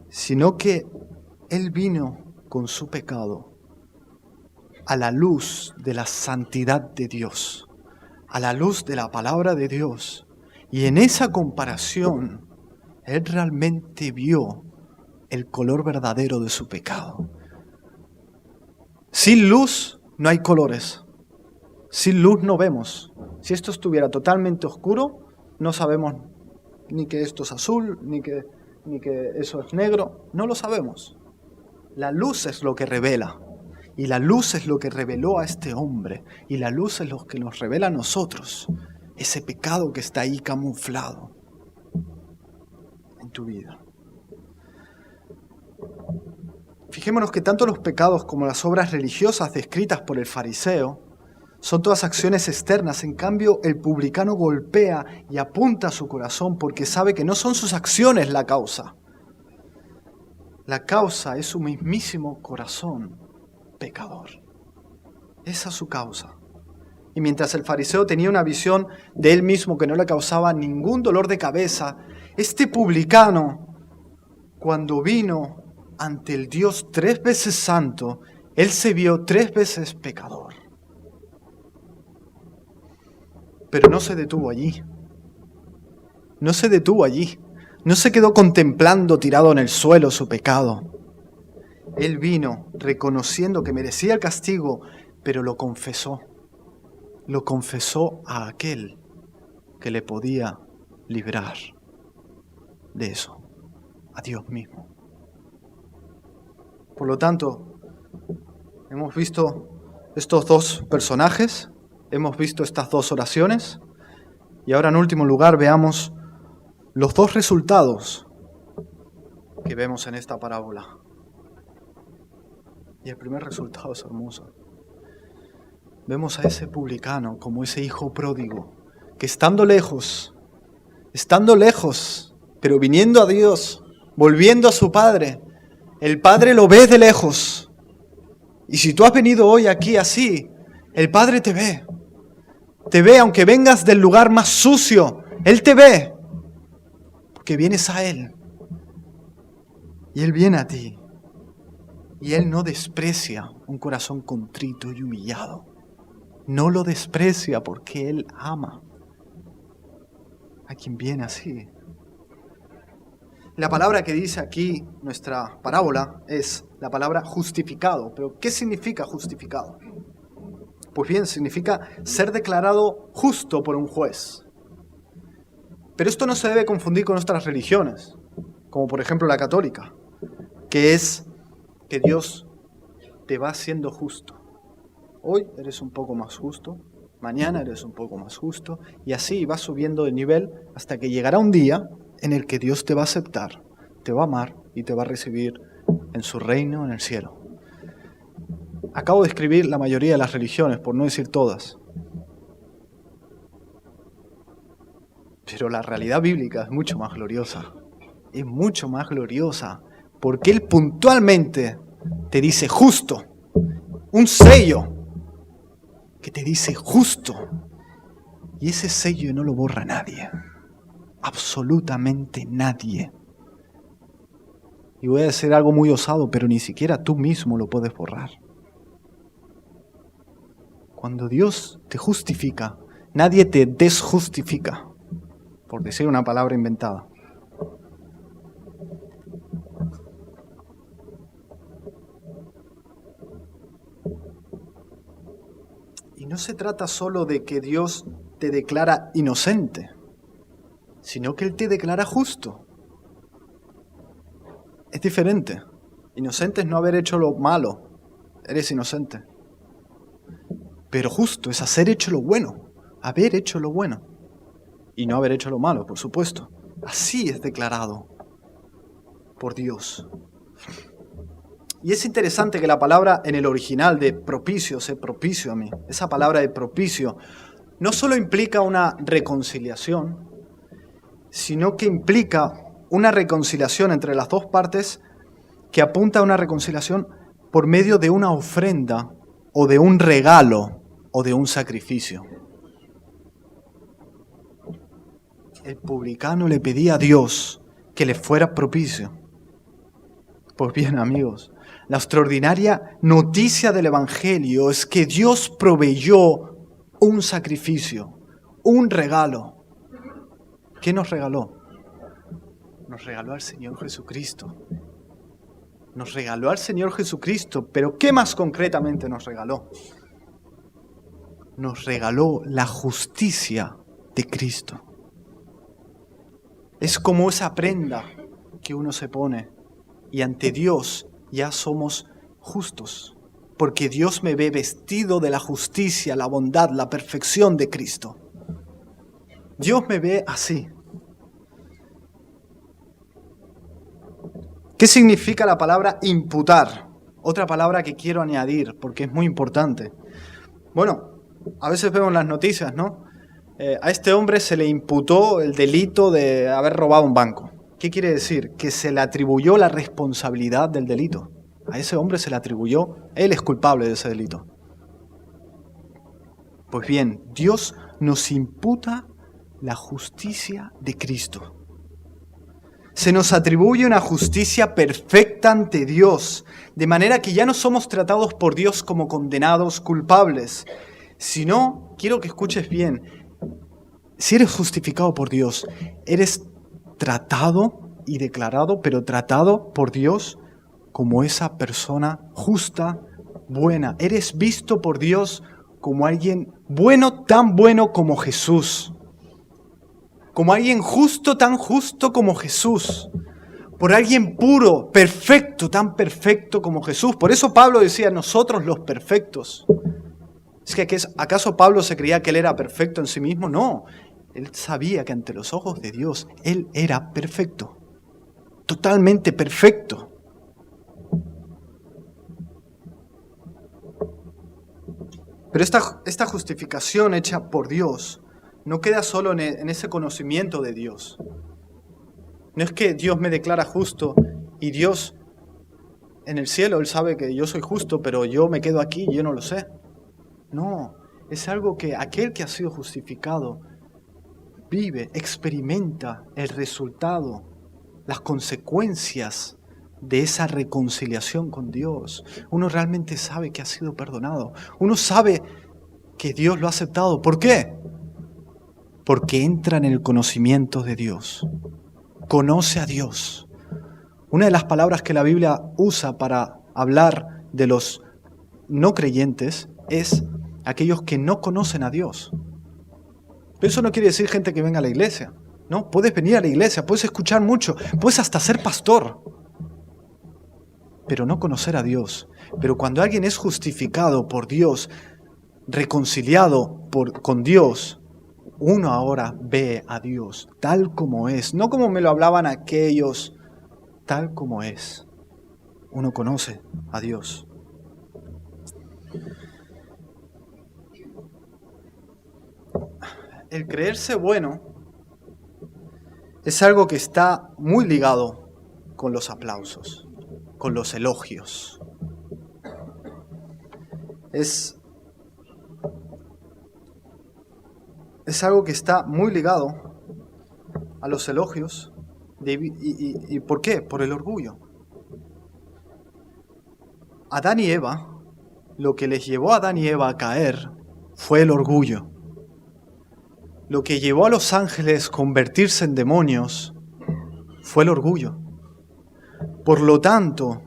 sino que él vino con su pecado a la luz de la santidad de Dios, a la luz de la palabra de Dios. Y en esa comparación, él realmente vio el color verdadero de su pecado. Sin luz no hay colores. Sin luz no vemos. Si esto estuviera totalmente oscuro, no sabemos ni que esto es azul, ni que eso es negro. No lo sabemos. La luz es lo que revela. Y la luz es lo que reveló a este hombre. Y la luz es lo que nos revela a nosotros. Ese pecado que está ahí camuflado en tu vida. Fijémonos que tanto los pecados como las obras religiosas descritas por el fariseo son todas acciones externas. En cambio, el publicano golpea y apunta a su corazón porque sabe que no son sus acciones la causa. La causa es su mismísimo corazón pecador. Esa es su causa. Y mientras el fariseo tenía una visión de él mismo que no le causaba ningún dolor de cabeza, este publicano, cuando vino ante el Dios 3 veces santo, él se vio 3 veces pecador. Pero no se detuvo allí. No se detuvo allí. No se quedó contemplando tirado en el suelo su pecado. Él vino reconociendo que merecía el castigo, pero lo confesó. Lo confesó a aquel que le podía librar de eso a Dios mismo. Por lo tanto, hemos visto estos dos personajes, hemos visto estas dos oraciones, y ahora en último lugar veamos los dos resultados que vemos en esta parábola. Y el primer resultado es hermoso. Vemos a ese publicano como ese hijo pródigo, que estando lejos, pero viniendo a Dios, volviendo a su Padre, el Padre lo ve de lejos. Y si tú has venido hoy aquí así, el Padre te ve. Te ve aunque vengas del lugar más sucio, Él te ve. Porque vienes a Él. Y Él viene a ti. Y Él no desprecia un corazón contrito y humillado. No lo desprecia porque Él ama a quien viene así. La palabra que dice aquí nuestra parábola es la palabra justificado. ¿Pero qué significa justificado? Pues bien, significa ser declarado justo por un juez. Pero esto no se debe confundir con otras religiones, como por ejemplo la católica, que es que Dios te va haciendo justo. Hoy eres un poco más justo, mañana eres un poco más justo, y así vas subiendo de nivel hasta que llegará un día en el que Dios te va a aceptar, te va a amar y te va a recibir en su reino en el cielo. Acabo de escribir la mayoría de las religiones, por no decir todas. Pero la realidad bíblica es mucho más gloriosa. Es mucho más gloriosa, porque Él puntualmente te dice justo, un sello que te dice justo. Y ese sello no lo borra nadie. Absolutamente nadie. Y voy a decir algo muy osado, pero ni siquiera tú mismo lo puedes borrar. Cuando Dios te justifica, nadie te desjustifica, por decir una palabra inventada. Y no se trata solo de que Dios te declara inocente, sino que Él te declara justo. Es diferente. Inocente es no haber hecho lo malo. Eres inocente. Pero justo es haber hecho lo bueno. Haber hecho lo bueno. Y no haber hecho lo malo, por supuesto. Así es declarado por Dios. Y es interesante que la palabra en el original de propicio, se propicio a mí, esa palabra de propicio, no solo implica una reconciliación, sino que implica una reconciliación entre las dos partes que apunta a una reconciliación por medio de una ofrenda o de un regalo o de un sacrificio. El publicano le pedía a Dios que le fuera propicio. Pues bien, amigos, la extraordinaria noticia del Evangelio es que Dios proveyó un sacrificio, un regalo. ¿Qué nos regaló? Nos regaló al Señor Jesucristo. Nos regaló al Señor Jesucristo, pero ¿qué más concretamente nos regaló? Nos regaló la justicia de Cristo. Es como esa prenda que uno se pone y ante Dios ya somos justos, porque Dios me ve vestido de la justicia, la bondad, la perfección de Cristo. Dios me ve así. ¿Qué significa la palabra imputar? Otra palabra que quiero añadir, porque es muy importante. Bueno, a veces vemos las noticias, ¿no? A este hombre se le imputó el delito de haber robado un banco. ¿Qué quiere decir? Que se le atribuyó la responsabilidad del delito. A ese hombre se le atribuyó, él es culpable de ese delito. Pues bien, Dios nos imputa la justicia de Cristo. Se nos atribuye una justicia perfecta ante Dios, de manera que ya no somos tratados por Dios como condenados, culpables, sino, quiero que escuches bien, si eres justificado por Dios, eres tratado y declarado, pero tratado por Dios como esa persona justa, buena. Eres visto por Dios como alguien bueno, tan bueno como Jesús. como alguien justo, tan justo como Jesús, por alguien puro, perfecto, tan perfecto como Jesús. Por eso Pablo decía, nosotros los perfectos. Es que ¿acaso Pablo se creía que él era perfecto en sí mismo? No, él sabía que ante los ojos de Dios, él era perfecto, totalmente perfecto. Pero esta justificación hecha por Dios no queda solo en ese conocimiento de Dios. No es que Dios me declara justo y Dios en el cielo, Él sabe que yo soy justo, pero yo me quedo aquí y yo no lo sé. No, es algo que aquel que ha sido justificado vive, experimenta el resultado, las consecuencias de esa reconciliación con Dios. Uno realmente sabe que ha sido perdonado. Uno sabe que Dios lo ha aceptado. ¿Por qué? Porque entra en el conocimiento de Dios. Conoce a Dios. Una de las palabras que la Biblia usa para hablar de los no creyentes es aquellos que no conocen a Dios. Pero eso no quiere decir gente que venga a la iglesia. No, puedes venir a la iglesia, puedes escuchar mucho, puedes hasta ser pastor, pero no conocer a Dios. Pero cuando alguien es justificado por Dios, reconciliado con Dios, uno ahora ve a Dios tal como es, no como me lo hablaban aquellos, tal como es. Uno conoce a Dios. El creerse bueno es algo que está muy ligado con los aplausos, con los elogios. Es algo que está muy ligado a los elogios. ¿Y por qué? Por el orgullo. Adán y Eva, lo que les llevó a Adán y Eva a caer fue el orgullo. Lo que llevó a los ángeles a convertirse en demonios fue el orgullo. Por lo tanto,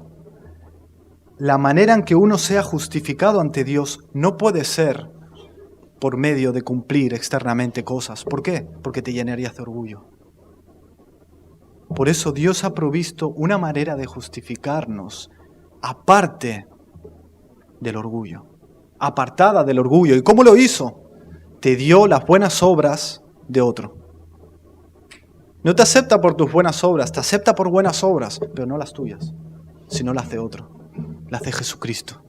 la manera en que uno sea justificado ante Dios no puede ser por medio de cumplir externamente cosas. ¿Por qué? Porque te llenarías de orgullo. Por eso Dios ha provisto una manera de justificarnos aparte del orgullo, apartada del orgullo. ¿Y cómo lo hizo? Te dio las buenas obras de otro. No te acepta por tus buenas obras, te acepta por buenas obras, pero no las tuyas, sino las de otro, las de Jesucristo,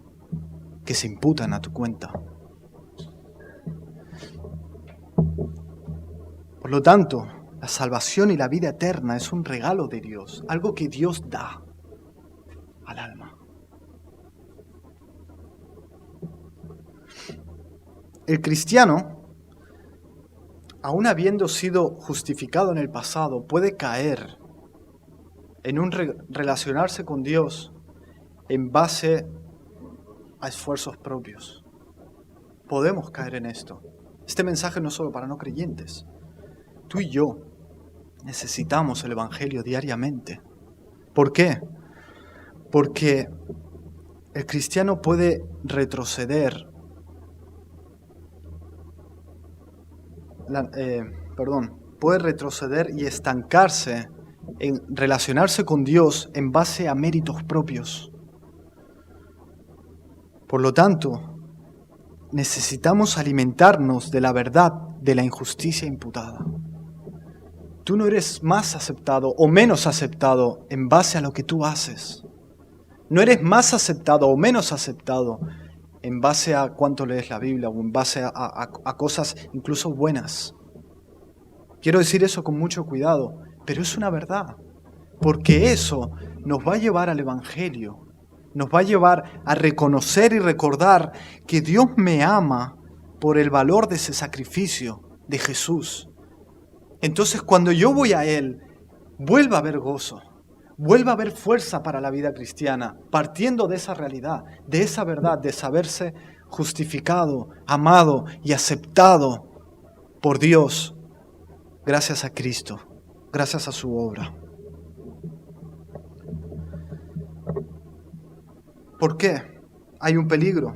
que se imputan a tu cuenta. Por lo tanto, la salvación y la vida eterna es un regalo de Dios, algo que Dios da al alma. El cristiano, aun habiendo sido justificado en el pasado, puede caer en un relacionarse con Dios en base a esfuerzos propios. Podemos caer en esto. Este mensaje no es solo para no creyentes. Tú y yo necesitamos el Evangelio diariamente. ¿Por qué? Porque el cristiano puede retroceder, puede retroceder y estancarse en relacionarse con Dios en base a méritos propios. Por lo tanto, necesitamos alimentarnos de la verdad de la injusticia imputada. Tú no eres más aceptado o menos aceptado en base a lo que tú haces. No eres más aceptado o menos aceptado en base a cuánto lees la Biblia o en base a cosas incluso buenas. Quiero decir eso con mucho cuidado, pero es una verdad, porque eso nos va a llevar al Evangelio, nos va a llevar a reconocer y recordar que Dios me ama por el valor de ese sacrificio de Jesús. Entonces, cuando yo voy a Él, vuelve a haber gozo, vuelve a haber fuerza para la vida cristiana, partiendo de esa realidad, de esa verdad, de saberse justificado, amado y aceptado por Dios, gracias a Cristo, gracias a su obra. ¿Por qué? Hay un peligro.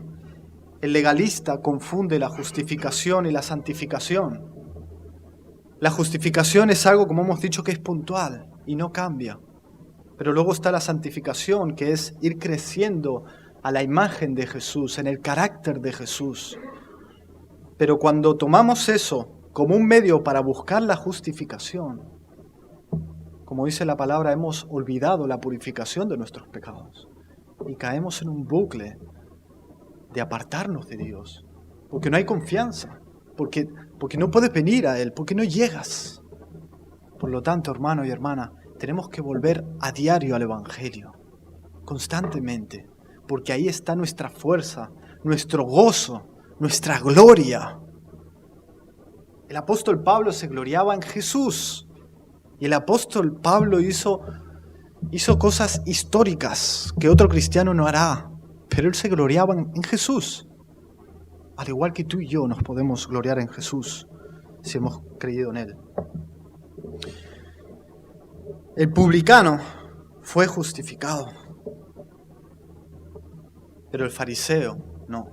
El legalista confunde la justificación y la santificación. La justificación es algo, como hemos dicho, que es puntual y no cambia. Pero luego está la santificación, que es ir creciendo a la imagen de Jesús, en el carácter de Jesús. Pero cuando tomamos eso como un medio para buscar la justificación, como dice la palabra, hemos olvidado la purificación de nuestros pecados y caemos en un bucle de apartarnos de Dios, porque no hay confianza, porque no puedes venir a Él, porque no llegas. Por lo tanto, hermano y hermana, tenemos que volver a diario al Evangelio, constantemente, porque ahí está nuestra fuerza, nuestro gozo, nuestra gloria. El apóstol Pablo se gloriaba en Jesús, y el apóstol Pablo hizo cosas históricas que otro cristiano no hará, pero él se gloriaba en Jesús. Al igual que tú y yo nos podemos gloriar en Jesús si hemos creído en Él. El publicano fue justificado, pero el fariseo no.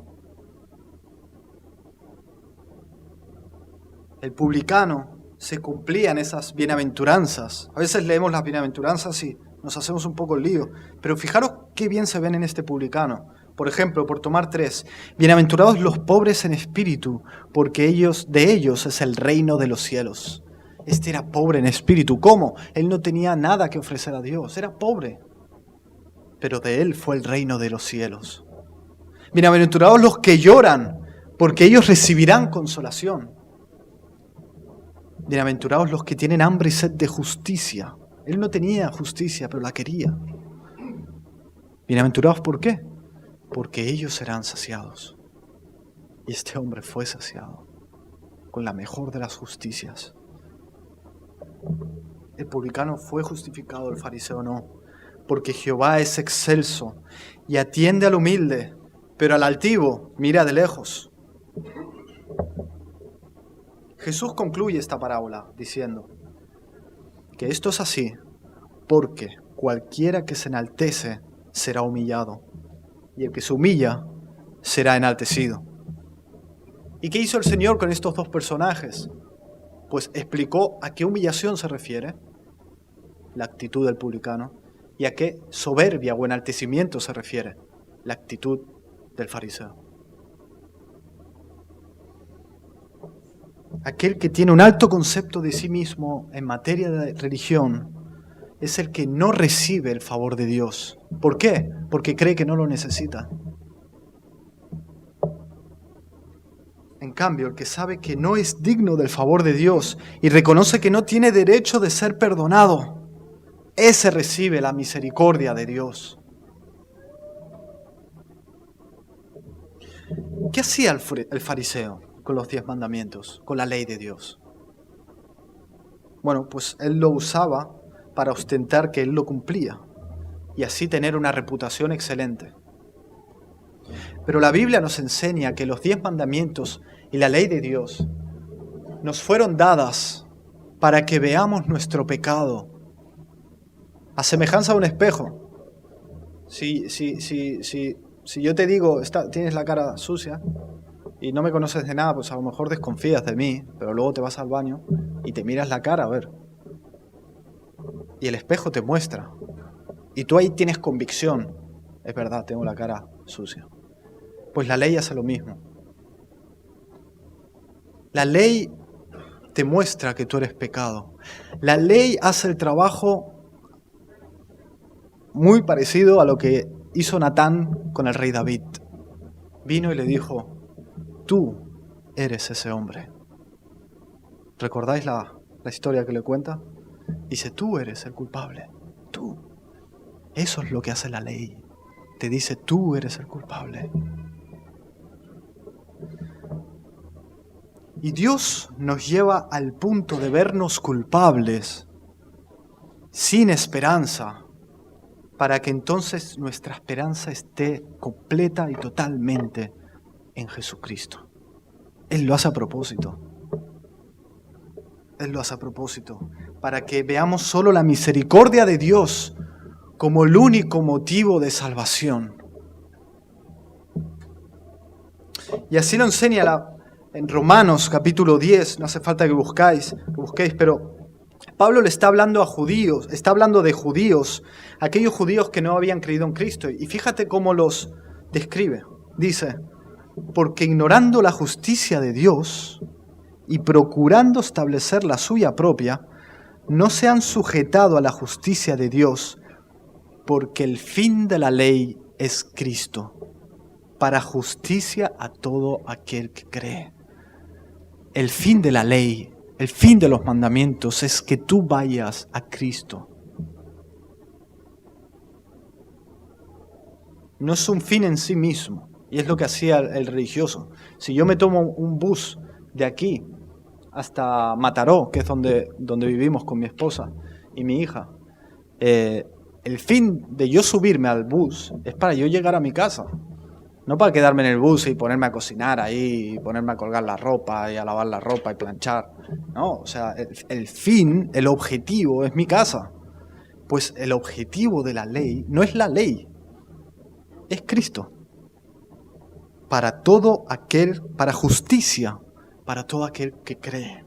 El publicano se cumplían esas bienaventuranzas. A veces leemos las bienaventuranzas y nos hacemos un poco el lío, pero fijaros qué bien se ven en este publicano. Por ejemplo, por tomar 3, bienaventurados los pobres en espíritu, porque de ellos es el reino de los cielos. Este era pobre en espíritu. ¿Cómo? Él no tenía nada que ofrecer a Dios, era pobre. Pero de él fue el reino de los cielos. Bienaventurados los que lloran, porque ellos recibirán consolación. Bienaventurados los que tienen hambre y sed de justicia. Él no tenía justicia, pero la quería. Bienaventurados, ¿por qué? Porque ellos serán saciados. Y este hombre fue saciado con la mejor de las justicias. El publicano fue justificado, el fariseo no, porque Jehová es excelso y atiende al humilde, pero al altivo mira de lejos. Jesús concluye esta parábola diciendo que esto es así porque cualquiera que se enaltece será humillado y el que se humilla será enaltecido. ¿Y qué hizo el Señor con estos dos personajes? Pues explicó a qué humillación se refiere la actitud del publicano y a qué soberbia o enaltecimiento se refiere la actitud del fariseo. Aquel que tiene un alto concepto de sí mismo en materia de religión es el que no recibe el favor de Dios. ¿Por qué? Porque cree que no lo necesita. En cambio, el que sabe que no es digno del favor de Dios y reconoce que no tiene derecho de ser perdonado, ese recibe la misericordia de Dios. ¿Qué hacía el fariseo con los 10 mandamientos, con la ley de Dios? Bueno, pues él lo usaba para ostentar que él lo cumplía y así tener una reputación excelente. Pero la Biblia nos enseña que los 10 mandamientos y la ley de Dios nos fueron dadas para que veamos nuestro pecado a semejanza de un espejo. Si yo te digo, tienes la cara sucia y no me conoces de nada, pues a lo mejor desconfías de mí, pero luego te vas al baño y te miras la cara a ver. Y el espejo te muestra. Y tú ahí tienes convicción. Es verdad, tengo la cara sucia. Pues la ley hace lo mismo. La ley te muestra que tú eres pecado. La ley hace el trabajo muy parecido a lo que hizo Natán con el rey David. Vino y le dijo, tú eres ese hombre. ¿Recordáis la historia que le cuenta? Dice, tú eres el culpable. Tú. Eso es lo que hace la ley. Te dice, tú eres el culpable. Y Dios nos lleva al punto de vernos culpables, sin esperanza, para que entonces nuestra esperanza esté completa y totalmente en Jesucristo. Él lo hace a propósito. Él lo hace a propósito, para que veamos solo la misericordia de Dios como el único motivo de salvación. Y así lo enseña en Romanos capítulo 10, no hace falta que busquéis, pero Pablo le está hablando a judíos, está hablando de judíos, aquellos judíos que no habían creído en Cristo. Y fíjate cómo los describe. Dice, porque ignorando la justicia de Dios y procurando establecer la suya propia, no se han sujetado a la justicia de Dios, porque el fin de la ley es Cristo, para justicia a todo aquel que cree. El fin de la ley, el fin de los mandamientos es que tú vayas a Cristo. No es un fin en sí mismo, y es lo que hacía el religioso. Si yo me tomo un bus de aquí hasta Mataró, que es donde vivimos con mi esposa y mi hija, el fin de yo subirme al bus es para yo llegar a mi casa. No para quedarme en el bus y ponerme a cocinar ahí, y ponerme a colgar la ropa y a lavar la ropa y planchar. No, o sea, el fin, el objetivo es mi casa. Pues el objetivo de la ley no es la ley, es Cristo. Para todo aquel, para justicia, para todo aquel que cree.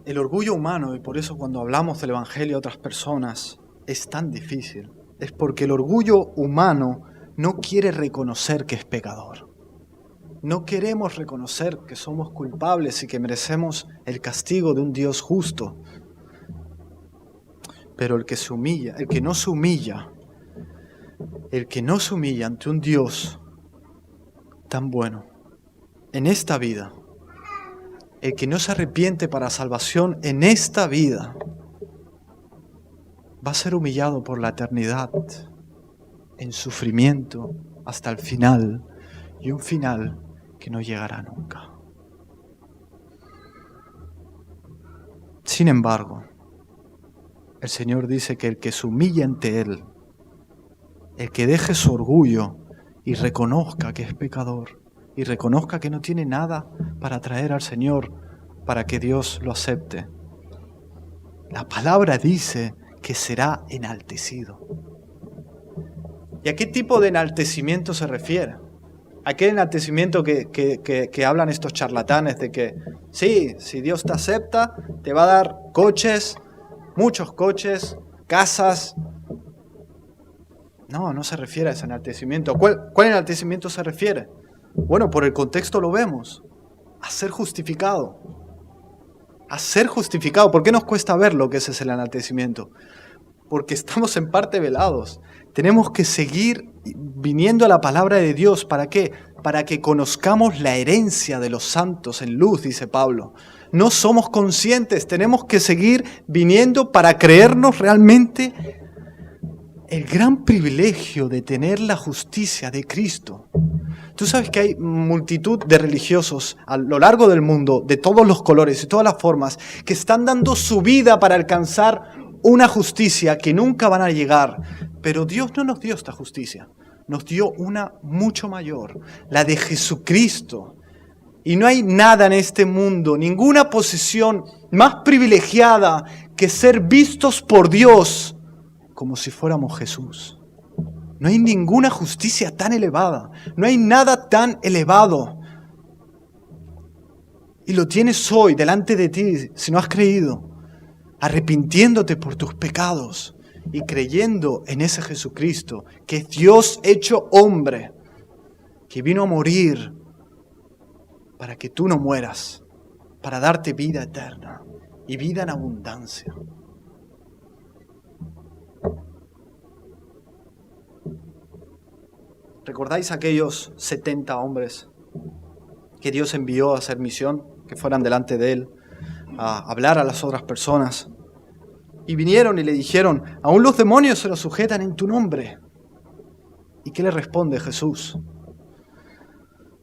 El orgullo humano, y por eso cuando hablamos del Evangelio a otras personas, es tan difícil. Es porque el orgullo humano no quiere reconocer que es pecador. No queremos reconocer que somos culpables y que merecemos el castigo de un Dios justo. Pero el que se humilla, el que no se humilla ante un Dios tan bueno en esta vida, el que no se arrepiente para salvación en esta vida, va a ser humillado por la eternidad en sufrimiento hasta el final, y un final que no llegará nunca. Sin embargo, el Señor dice que el que se humille ante Él, el que deje su orgullo y reconozca que es pecador, y reconozca que no tiene nada para traer al Señor para que Dios lo acepte, la palabra dice que será enaltecido. ¿Y a qué tipo de enaltecimiento se refiere? Aquel enaltecimiento que hablan estos charlatanes de que sí, si Dios te acepta, te va a dar coches, muchos coches, casas. No se refiere a ese enaltecimiento. ¿Cuál enaltecimiento se refiere? Bueno, por el contexto lo vemos. A ser justificado. A ser justificado. ¿Por qué nos cuesta ver lo que es el enaltecimiento? Porque estamos en parte velados. Tenemos que seguir viniendo a la palabra de Dios. ¿Para qué? Para que conozcamos la herencia de los santos en luz, dice Pablo. No somos conscientes. Tenemos que seguir viniendo para creernos realmente el gran privilegio de tener la justicia de Cristo. Tú sabes que hay multitud de religiosos a lo largo del mundo, de todos los colores y todas las formas, que están dando su vida para alcanzar una justicia que nunca van a llegar. Pero Dios no nos dio esta justicia, nos dio una mucho mayor, la de Jesucristo. Y no hay nada en este mundo, ninguna posición más privilegiada que ser vistos por Dios como si fuéramos Jesús. No hay ninguna justicia tan elevada, no hay nada tan elevado. Y lo tienes hoy delante de ti, si no has creído, arrepintiéndote por tus pecados y creyendo en ese Jesucristo, que es Dios hecho hombre, que vino a morir para que tú no mueras, para darte vida eterna y vida en abundancia. ¿Recordáis aquellos 70 hombres que Dios envió a hacer misión, que fueran delante de Él, a hablar a las otras personas? Y vinieron y le dijeron, aún los demonios se los sujetan en tu nombre. ¿Y qué le responde Jesús?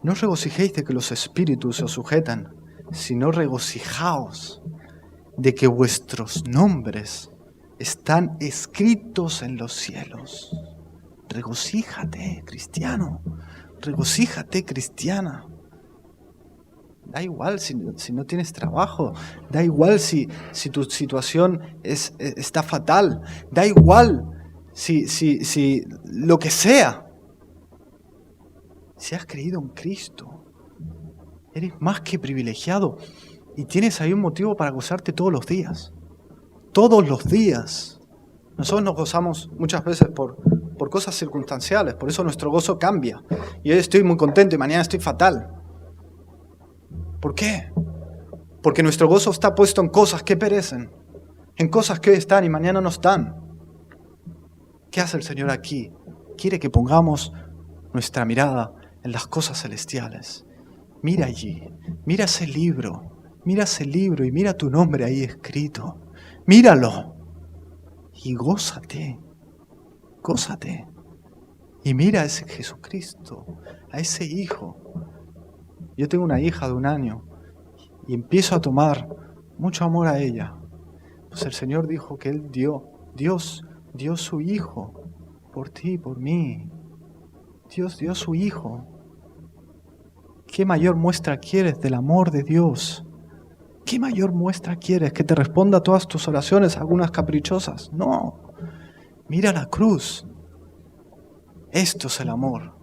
No os regocijéis de que los espíritus se os sujetan, sino regocijaos de que vuestros nombres están escritos en los cielos. Regocíjate, cristiano. Regocíjate, cristiana. Da igual si no tienes trabajo. Da igual si tu situación está fatal. Da igual si lo que sea. Si has creído en Cristo, eres más que privilegiado y tienes ahí un motivo para gozarte todos los días. Todos los días. Nosotros nos gozamos muchas veces por cosas circunstanciales, por eso nuestro gozo cambia. Y hoy estoy muy contento y mañana estoy fatal. ¿Por qué? Porque nuestro gozo está puesto en cosas que perecen, en cosas que hoy están y mañana no están. ¿Qué hace el Señor aquí? Quiere que pongamos nuestra mirada en las cosas celestiales. Mira allí, mira ese libro y mira tu nombre ahí escrito. Míralo y gózate. Y mira a ese Jesucristo, a ese hijo. Yo tengo una hija de 1 año y empiezo a tomar mucho amor a ella. Pues el Señor dijo que Dios dio su hijo por ti y por mí. Dios dio su hijo. ¿Qué mayor muestra quieres del amor de Dios? ¿Qué mayor muestra quieres? ¿Que te responda a todas tus oraciones, algunas caprichosas? No. Mira la cruz. Esto es el amor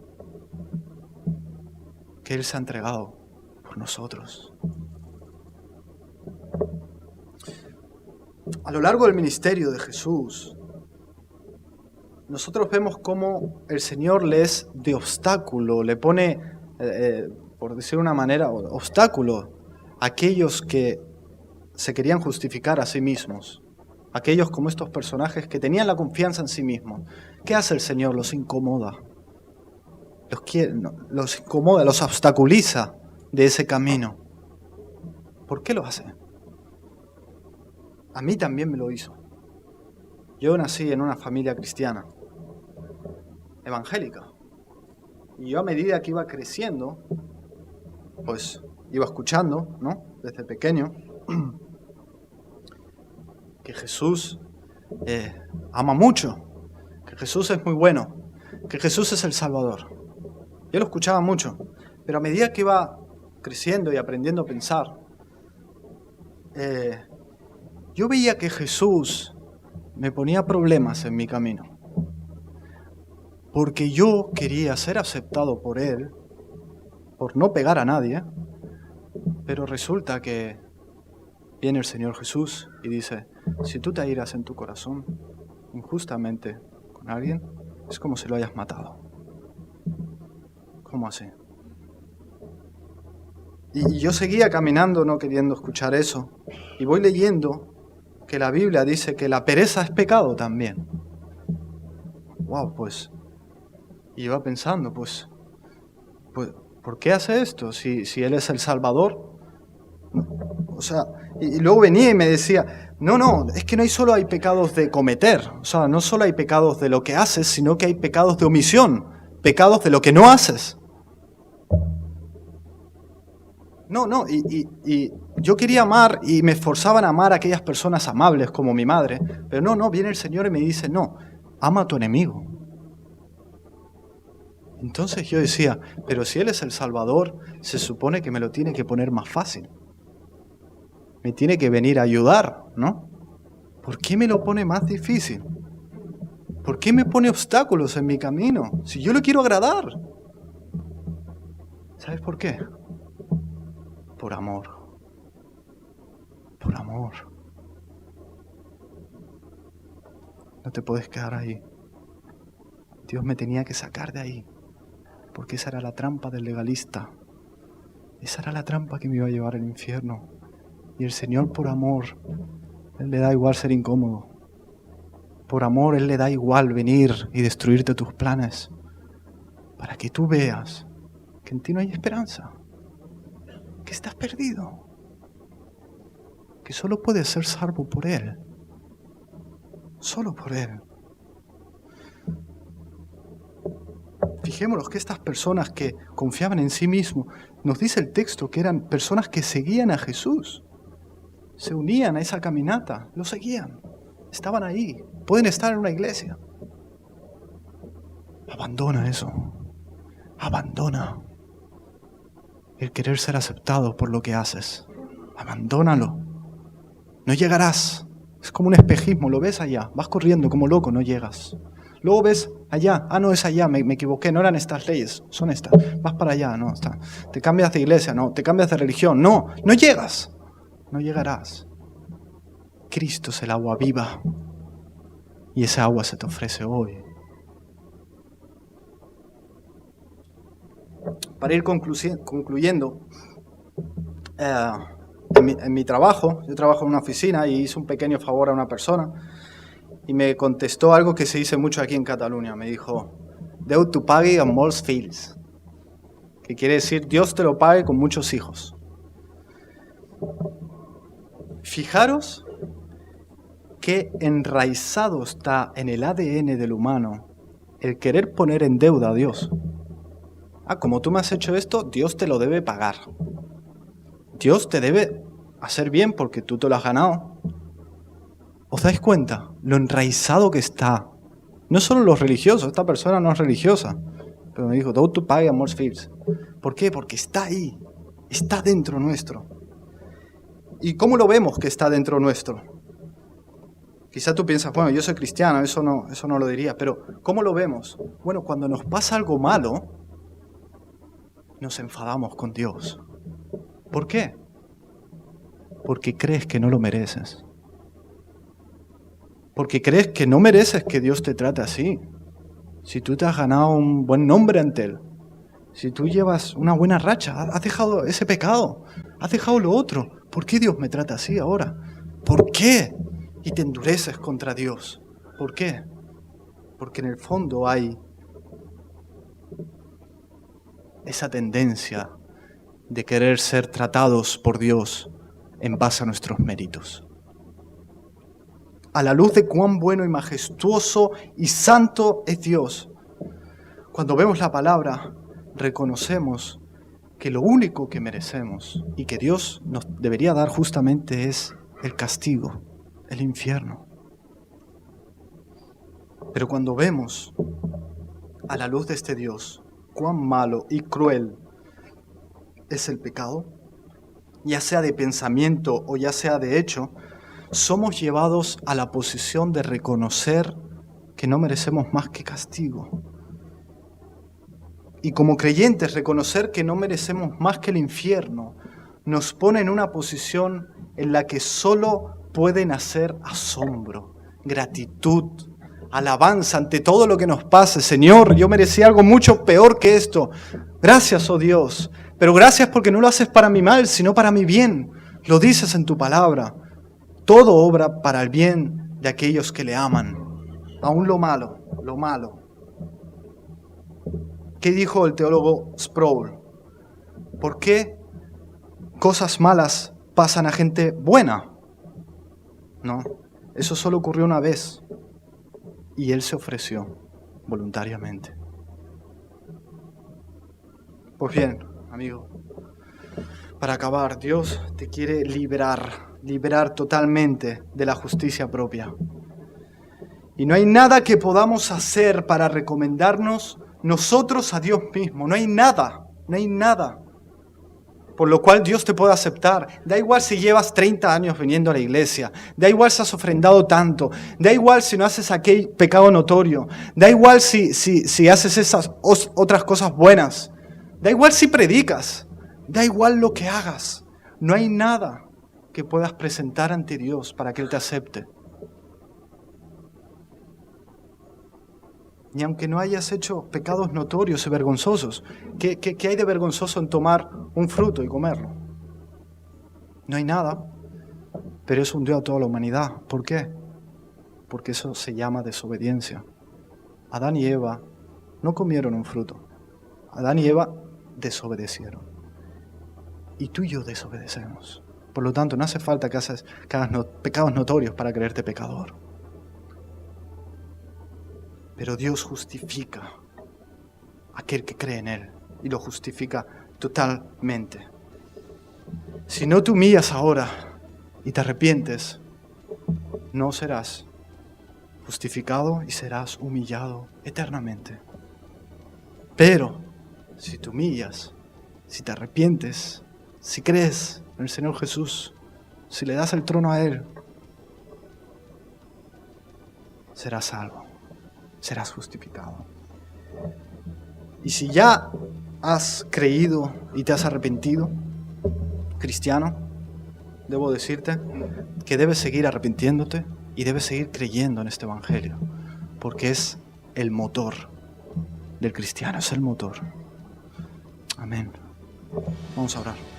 que Él se ha entregado por nosotros. A lo largo del ministerio de Jesús, nosotros vemos cómo el Señor le es de obstáculo, le pone, por decir de una manera, obstáculo a aquellos que se querían justificar a sí mismos. Aquellos como estos personajes que tenían la confianza en sí mismos. ¿Qué hace el Señor? Los incomoda. Los incomoda, los obstaculiza de ese camino. ¿Por qué lo hace? A mí también me lo hizo. Yo nací en una familia cristiana, evangélica. Y yo a medida que iba creciendo, pues iba escuchando, ¿no? Desde pequeño, que Jesús ama mucho, que Jesús es muy bueno, que Jesús es el Salvador. Yo lo escuchaba mucho, pero a medida que iba creciendo y aprendiendo a pensar, yo veía que Jesús me ponía problemas en mi camino, porque yo quería ser aceptado por Él, por no pegar a nadie, pero resulta que viene el Señor Jesús y dice, si tú te airas en tu corazón injustamente con alguien, es como si lo hayas matado. ¿Cómo así? Y yo seguía caminando no queriendo escuchar eso. Y voy leyendo que la Biblia dice que la pereza es pecado también. Wow, pues. Y iba pensando, pues ¿por qué hace esto? Si Él es el Salvador. O sea, y luego venía y me decía, no, es que no solo hay pecados de cometer. O sea, no solo hay pecados de lo que haces, sino que hay pecados de omisión. Pecados de lo que no haces. No, y yo quería amar y me esforzaban a amar a aquellas personas amables como mi madre, pero no, viene el Señor y me dice, no, ama a tu enemigo. Entonces yo decía, pero si Él es el Salvador, se supone que me lo tiene que poner más fácil. Me tiene que venir a ayudar, ¿no? ¿Por qué me lo pone más difícil? ¿Por qué me pone obstáculos en mi camino? Si yo le quiero agradar. ¿Sabes por qué? Por amor. Por amor. No te puedes quedar ahí. Dios me tenía que sacar de ahí. Porque esa era la trampa del legalista. Esa era la trampa que me iba a llevar al infierno. Y el Señor, por amor, Él le da igual ser incómodo. Por amor, Él le da igual venir y destruirte tus planes. Para que tú veas que en ti no hay esperanza. Que estás perdido. Que solo puedes ser salvo por Él. Solo por Él. Fijémonos que estas personas que confiaban en sí mismos, nos dice el texto que eran personas que seguían a Jesús. Se unían a esa caminata, lo seguían. Estaban ahí. Pueden estar en una iglesia. Abandona eso. Abandona el querer ser aceptado por lo que haces. Abandónalo. No llegarás. Es como un espejismo, lo ves allá. Vas corriendo como loco, no llegas. Luego ves allá, no es allá, me equivoqué, no eran estas leyes, son estas. Vas para allá, no, está. Te cambias de iglesia, no, te cambias de religión, no llegas, no llegarás. Cristo es el agua viva y esa agua se te ofrece hoy. Para ir concluyendo, en mi trabajo, yo trabajo en una oficina y hice un pequeño favor a una persona y me contestó algo que se dice mucho aquí en Cataluña. Me dijo, Déu t'ho pagui amb molts fills, que quiere decir Dios te lo pague con muchos hijos. Fijaros qué enraizado está en el ADN del humano el querer poner en deuda a Dios. Como tú me has hecho esto, Dios te lo debe pagar. Dios te debe hacer bien porque tú te lo has ganado. ¿Os dais cuenta lo enraizado que está? No solo los religiosos, esta persona no es religiosa, pero me dijo, Déu t'ho pagui amb molts fills. ¿Por qué? Porque está ahí, está dentro nuestro. ¿Y cómo lo vemos que está dentro nuestro? Quizá tú piensas, bueno, yo soy cristiano, eso no lo diría, pero ¿cómo lo vemos? Bueno, cuando nos pasa algo malo, nos enfadamos con Dios. ¿Por qué? Porque crees que no lo mereces. Porque crees que no mereces que Dios te trate así. Si tú te has ganado un buen nombre ante Él, si tú llevas una buena racha, has dejado ese pecado, has dejado lo otro, ¿por qué Dios me trata así ahora? ¿Por qué? Y te endureces contra Dios. ¿Por qué? Porque en el fondo hay esa tendencia de querer ser tratados por Dios en base a nuestros méritos. A la luz de cuán bueno y majestuoso y santo es Dios, cuando vemos la palabra, reconocemos que lo único que merecemos y que Dios nos debería dar justamente es el castigo, el infierno. Pero cuando vemos a la luz de este Dios cuán malo y cruel es el pecado, ya sea de pensamiento o ya sea de hecho, somos llevados a la posición de reconocer que no merecemos más que castigo. Y como creyentes, reconocer que no merecemos más que el infierno nos pone en una posición en la que solo puede nacer asombro, gratitud, alabanza ante todo lo que nos pase. Señor, yo merecía algo mucho peor que esto. Gracias, oh Dios, pero gracias porque no lo haces para mi mal, sino para mi bien. Lo dices en tu palabra. Todo obra para el bien de aquellos que le aman. Aún lo malo. ¿Qué dijo el teólogo Sproul? ¿Por qué cosas malas pasan a gente buena? No, eso solo ocurrió una vez. Y él se ofreció voluntariamente. Pues bien, amigo, para acabar, Dios te quiere liberar totalmente de la justicia propia. Y no hay nada que podamos hacer para recomendarnos nosotros a Dios mismo. No hay nada. Por lo cual Dios te puede aceptar. Da igual si llevas 30 años viniendo a la iglesia. Da igual si has ofrendado tanto. Da igual si no haces aquel pecado notorio. Da igual si haces esas otras cosas buenas. Da igual si predicas. Da igual lo que hagas. No hay nada que puedas presentar ante Dios para que Él te acepte. Ni aunque no hayas hecho pecados notorios y vergonzosos. ¿Qué hay de vergonzoso en tomar un fruto y comerlo? No hay nada, pero eso hundió a toda la humanidad. ¿Por qué? Porque eso se llama desobediencia. Adán y Eva no comieron un fruto. Adán y Eva desobedecieron. Y tú y yo desobedecemos. Por lo tanto, no hace falta que hagas pecados notorios para creerte pecador. Pero Dios justifica a aquel que cree en Él y lo justifica totalmente. Si no te humillas ahora y te arrepientes, no serás justificado y serás humillado eternamente. Pero si te humillas, si te arrepientes, si crees en el Señor Jesús, si le das el trono a Él, serás salvo. serás justificado. Y si ya has creído y te has arrepentido, cristiano, debo decirte que debes seguir arrepintiéndote y debes seguir creyendo en este Evangelio, porque es el motor del cristiano, es el motor. Amén. Vamos a orar.